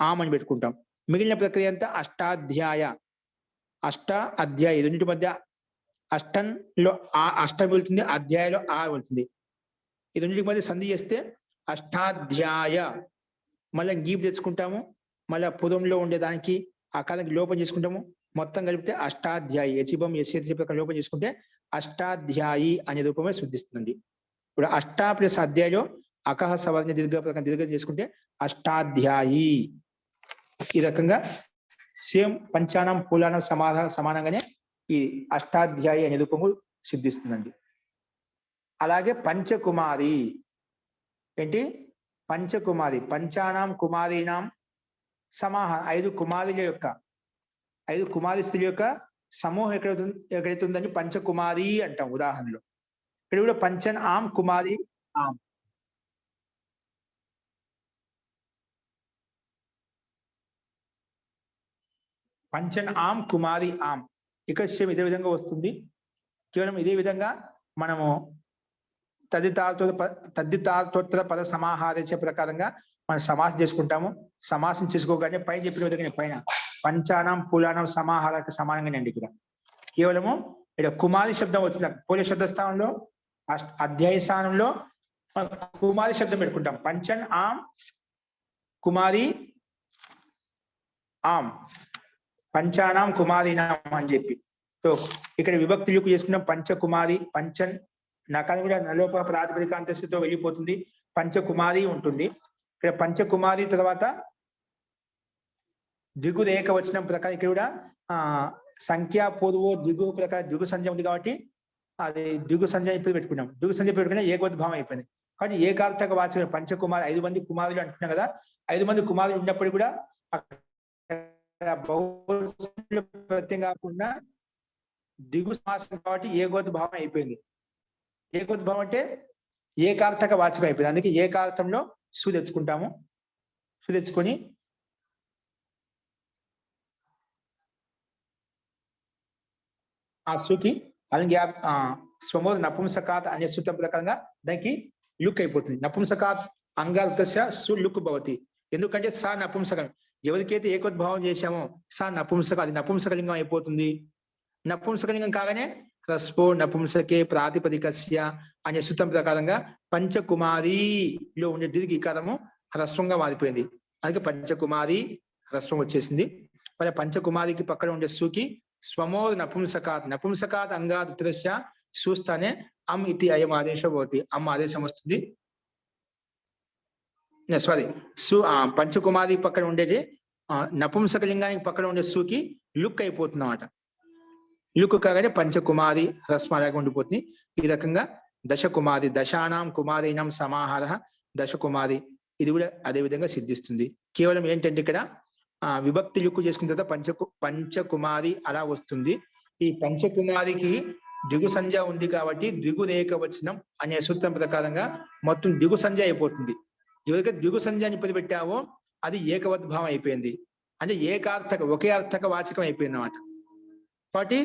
ఆమ్ అని పెట్టుకుంటాం. మిగిలిన ప్రక్రియ అంతా అష్టాధ్యాయ రెండింటి మధ్య అష్టంలో అష్టం వెళ్తుంది, అధ్యాయంలో ఆ వెళ్తుంది. ఈ రెండింటికి మధ్య సంధి చేస్తే అష్టాధ్యాయ మళ్ళీ గీప్ తెచ్చుకుంటాము, మళ్ళీ పుదంలో ఉండేదానికి అకారానికి లోపం చేసుకుంటాము, మొత్తం కలిపితే అష్టాధ్యాయి, యచిబం యశి ప్రకారం లోపం చేసుకుంటే అష్టాధ్యాయి అనే రూపమే శుద్ధిస్తుంది. ఇప్పుడు అష్టా ప్లస్ అధ్యాయులో అకహ సవర్ణ దీర్ఘ ప్రకారం దీర్ఘం చేసుకుంటే అష్టాధ్యాయి. ఈ రకంగా సేమ్ పంచానం పూలానం సమానంగానే ఈ అష్టాధ్యాయి అనే రూపము సిద్ధిస్తుందండి. అలాగే పంచకుమారి ఏంటి? పంచకుమారి, పంచానాం కుమారీనాం సమాహ, 5 కుమారుల యొక్క 5 కుమారి స్త్రీల యొక్క సమూహం ఎక్కడైతే ఉందని పంచకుమారి అంటాం ఉదాహరణలో. ఇక్కడ కూడా పంచన్ ఆం కుమారి ఆం. పంచన్ ఆం కుమారి ఆం ఇక్కడ సేమ్ ఇదే విధంగా వస్తుంది. కేవలం ఇదే విధంగా మనము తద్దితార్థోత్తర పద సమాహారేచ ప్రకారంగా మనం సమాసం చేసుకుంటాము. సమాసం చేసుకోగానే పైన చెప్పిన విధంగా పైన పంచానాం పూలానం సమాహారానికి సమానంగానే అండి. ఇక్కడ కేవలము ఇక్కడ కుమారి శబ్దం వచ్చిన పూల శబ్ద స్థానంలో అధ్యాయ స్థానంలో కుమారి శబ్దం పెట్టుకుంటాం. పంచన్ ఆం కుమారి ఆం, పంచానాం కుమారీనాం అని చెప్పి. సో ఇక్కడ విభక్తులకు చేసుకున్నాం పంచకుమారి, పంచన్ నకాన్ని కూడా నలోప ప్రాతిపదికాంతస్థితితో వెళ్ళిపోతుంది, పంచకుమారి ఉంటుంది. ఇక్కడ పంచకుమారి తర్వాత ద్విగు ఏకవచనం ప్రకారం ఇక్కడ కూడా సంఖ్యా పూర్వో ద్విగు ప్రకారం ద్విగు సంధ్య ఉంది కాబట్టి అది ద్విగు సంధ్య ఇప్పుడు పెట్టుకున్నాం. ద్విగు సంధ్య పెట్టుకున్నా ఏకోద్భావం అయిపోయింది కాబట్టి ఏకార్థక వాచకం పంచకుమారి 5 మంది కుమారులు అంటున్నాం కదా. 5 మంది కుమారులు ఉన్నప్పుడు కూడా బహుళ ప్రత్యయం కాకుండా ద్విగు సమాసం కాబట్టి ఏకోద్భావం అయిపోయింది. ఏకోద్భావం అంటే ఏకార్థక వాచకం అయిపోయింది. అందుకే ఏకార్థంలో సు తెచ్చుకుంటాము. సు తెచ్చుకొని ఆ సుకి అలాగే స్వమోద నపుంసకాత్ అనే సూత్రం ప్రకారంగా దానికి లుక్ అయిపోతుంది. నపుంసకాత్ అంగార్దశ సు లుక్ భవతి. ఎందుకంటే సా నపుంసకం, ఎవరికైతే ఏకోద్భావం చేశామో సా నపుంసక, అది నపుంసకలింగం అయిపోతుంది. నపుంసకలింగం కాగానే హ్రస్వో నపుంసకే ప్రాతిపదికస్య అనే సూత్రం ప్రకారంగా పంచకుమారిలో ఉండే దీర్ఘ ఇకారము హ్రస్వంగా మారిపోయింది. అందుకే పంచకుమారి హ్రస్వం వచ్చేసింది. మరి పంచకుమారికి పక్కన ఉండే సుకి స్వమోద నపుంసకాత్, నపుంసకాత్ అంగాద్ ఉత్తరస్య సూస్తానే అమ్ ఇతి అయం ఆదేశం భవతి. అమ్ ఆదేశం వస్తుంది. సారీ, పంచకుమారి పక్కన ఉండేది నపుంసకలింగానికి పక్కన ఉండే సుకి లుక్ అయిపోతుంది అన్నమాట. లుక్ కాగానే పంచకుమారి హ్రస్వలాగా ఉండిపోతుంది. ఈ రకంగా దశకుమారి, దశానాం కుమారీనాం సమాహార దశకుమారి, ఇది కూడా అదే విధంగా సిద్ధిస్తుంది. కేవలం ఏంటంటే ఇక్కడ విభక్తి లుక్ చేసుకున్న తర్వాత పంచకుమారి అలా వస్తుంది. ఈ పంచకుమారికి ద్విగు సంధ్య ఉంది కాబట్టి ద్విగు ఏకవచనం అనే సూత్రం ప్రకారంగా మొత్తం ద్విగు సంధ్య అయిపోతుంది. ఎవరికైతే ద్విగు సంధ్య అని పెట్టావో అది ఏకవద్భావం అయిపోయింది. అంటే ఏకార్థక, ఒకే అర్థక వాచకం అయిపోయింది అన్నమాట. కాబట్టి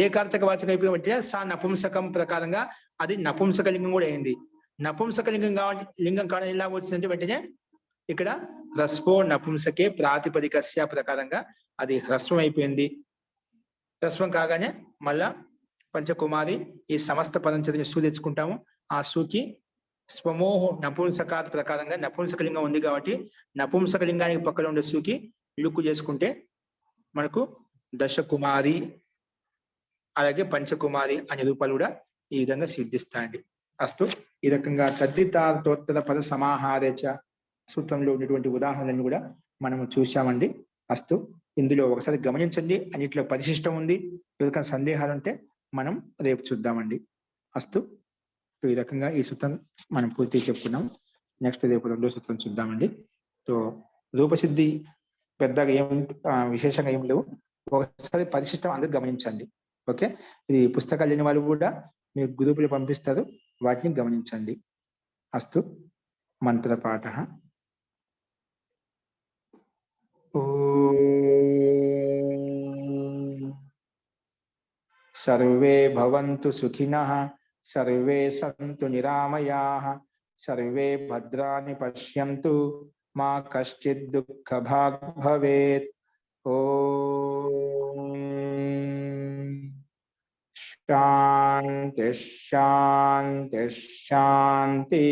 ఏకార్థక వాచకం అయిపోయిందంటే సా నపుంసకం ప్రకారంగా అది నపుంసకలింగం కూడా అయింది. నపుంసకలింగం లింగం కావడం ఎలా వచ్చిందంటే వెంటనే ఇక్కడ హ్రస్వో నపుంసకే ప్రాతిపదికస్య ప్రకారంగా అది హ్రస్వం అయిపోయింది. హ్రస్వం కాగానే మళ్ళా పంచకుమారి ఈ సమస్త పదం చదివి సు తెచ్చుకుంటాము. ఆ సుకి స్వమోహ నపుంసకాత్ ప్రకారంగా నపుంసకలింగం ఉంది కాబట్టి నపుంసకలింగానికి పక్కన ఉండే సుకి లుక్కు చేసుకుంటే మనకు దశకుమారి అలాగే పంచకుమారి అనే రూపాలు కూడా ఈ విధంగా సిద్ధిస్తాయండి. అస్తు ఈ రకంగా తద్దితార్థోత్తర పద సమాహారేచ సూత్రంలో ఉన్నటువంటి ఉదాహరణలను కూడా మనము చూసామండి. అస్తు ఇందులో ఒకసారి గమనించండి, అన్నిట్లో పరిశిష్టం ఉంది. ఎవరికైనా సందేహాలు ఉంటే మనం రేపు చూద్దామండి. అస్తు ఈ రకంగా ఈ సూత్రం మనం పూర్తిగా చెప్పుకున్నాం. నెక్స్ట్ రేపు 2వ సూత్రం చూద్దామండి. సో రూపసిద్ధి పెద్దగా ఏం విశేషంగా ఏం లేవు. ఒకసారి పరిశిష్టం అందరూ గమనించండి. ఓకే, ఇది పుస్తకాలు లేని వాళ్ళు కూడా మీకు గ్రూపులు పంపిస్తారు, వాటిని గమనించండి. అస్తు మంత్రపాఠ. సర్వే భవంతు సుఖినః, సర్వే సంతు నిరామయాః, సర్వే భద్రాణి పశ్యంతు, మా కశ్చిద్ దుఃఖభాగ్ భవేత్. ఓం శాంతి శాంతి శాంతి.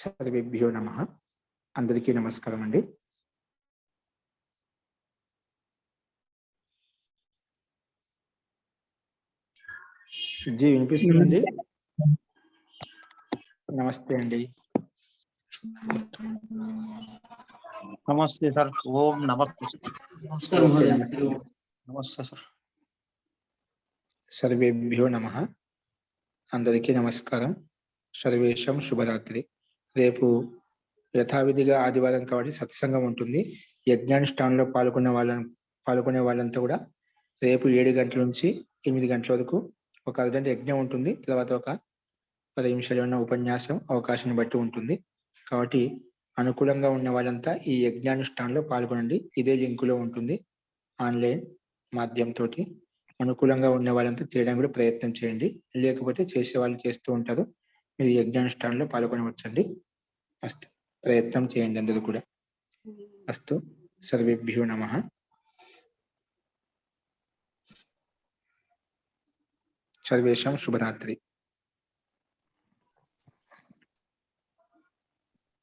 సర్వేభ్యో నమః. అందరికీ నమస్కారం అండి. జీ వినిపిస్తుందండి? నమస్తే అండి. नमस्ते सर. ओम नमस्ते. ఓకే, నమస్తే. नमस्ते सर. సర్వేభ్యో నమః. అందరికీ నమస్కారం. సర్వేషం శుభరాత్రి. రేపు యథావిధిగా ఆదివారం కాబట్టి సత్సంగం ఉంటుంది. యజ్ఞానుష్ఠానంలో పాల్గొనే వాళ్ళంతా కూడా రేపు 7 గంటల నుంచి 8 గంటల వరకు ఒక అర్ధగంట యజ్ఞం ఉంటుంది. తర్వాత ఒక 10 నిమిషాలు ఉన్న ఉపన్యాసం అవకాశాన్ని బట్టి ఉంటుంది. కాబట్టి అనుకూలంగా ఉన్న వాళ్ళంతా ఈ యజ్ఞానుష్ఠానంలో పాల్గొనండి. ఇదే లింకులో ఉంటుంది. ఆన్లైన్ మాధ్యమంతో అనుకూలంగా ఉన్న వాళ్ళంతా చేయడానికి కూడా ప్రయత్నం చేయండి. లేకపోతే చేసే వాళ్ళు చేస్తూ ఉంటారు. మీరు యజ్ఞానుష్ఠానంలో పాల్గొనవచ్చండి. అస్తు, ప్రయత్నం చేయండి అందరూ కూడా. అస్తు, సర్వేభ్యో నమః. సర్వేషాం శుభరాత్రి.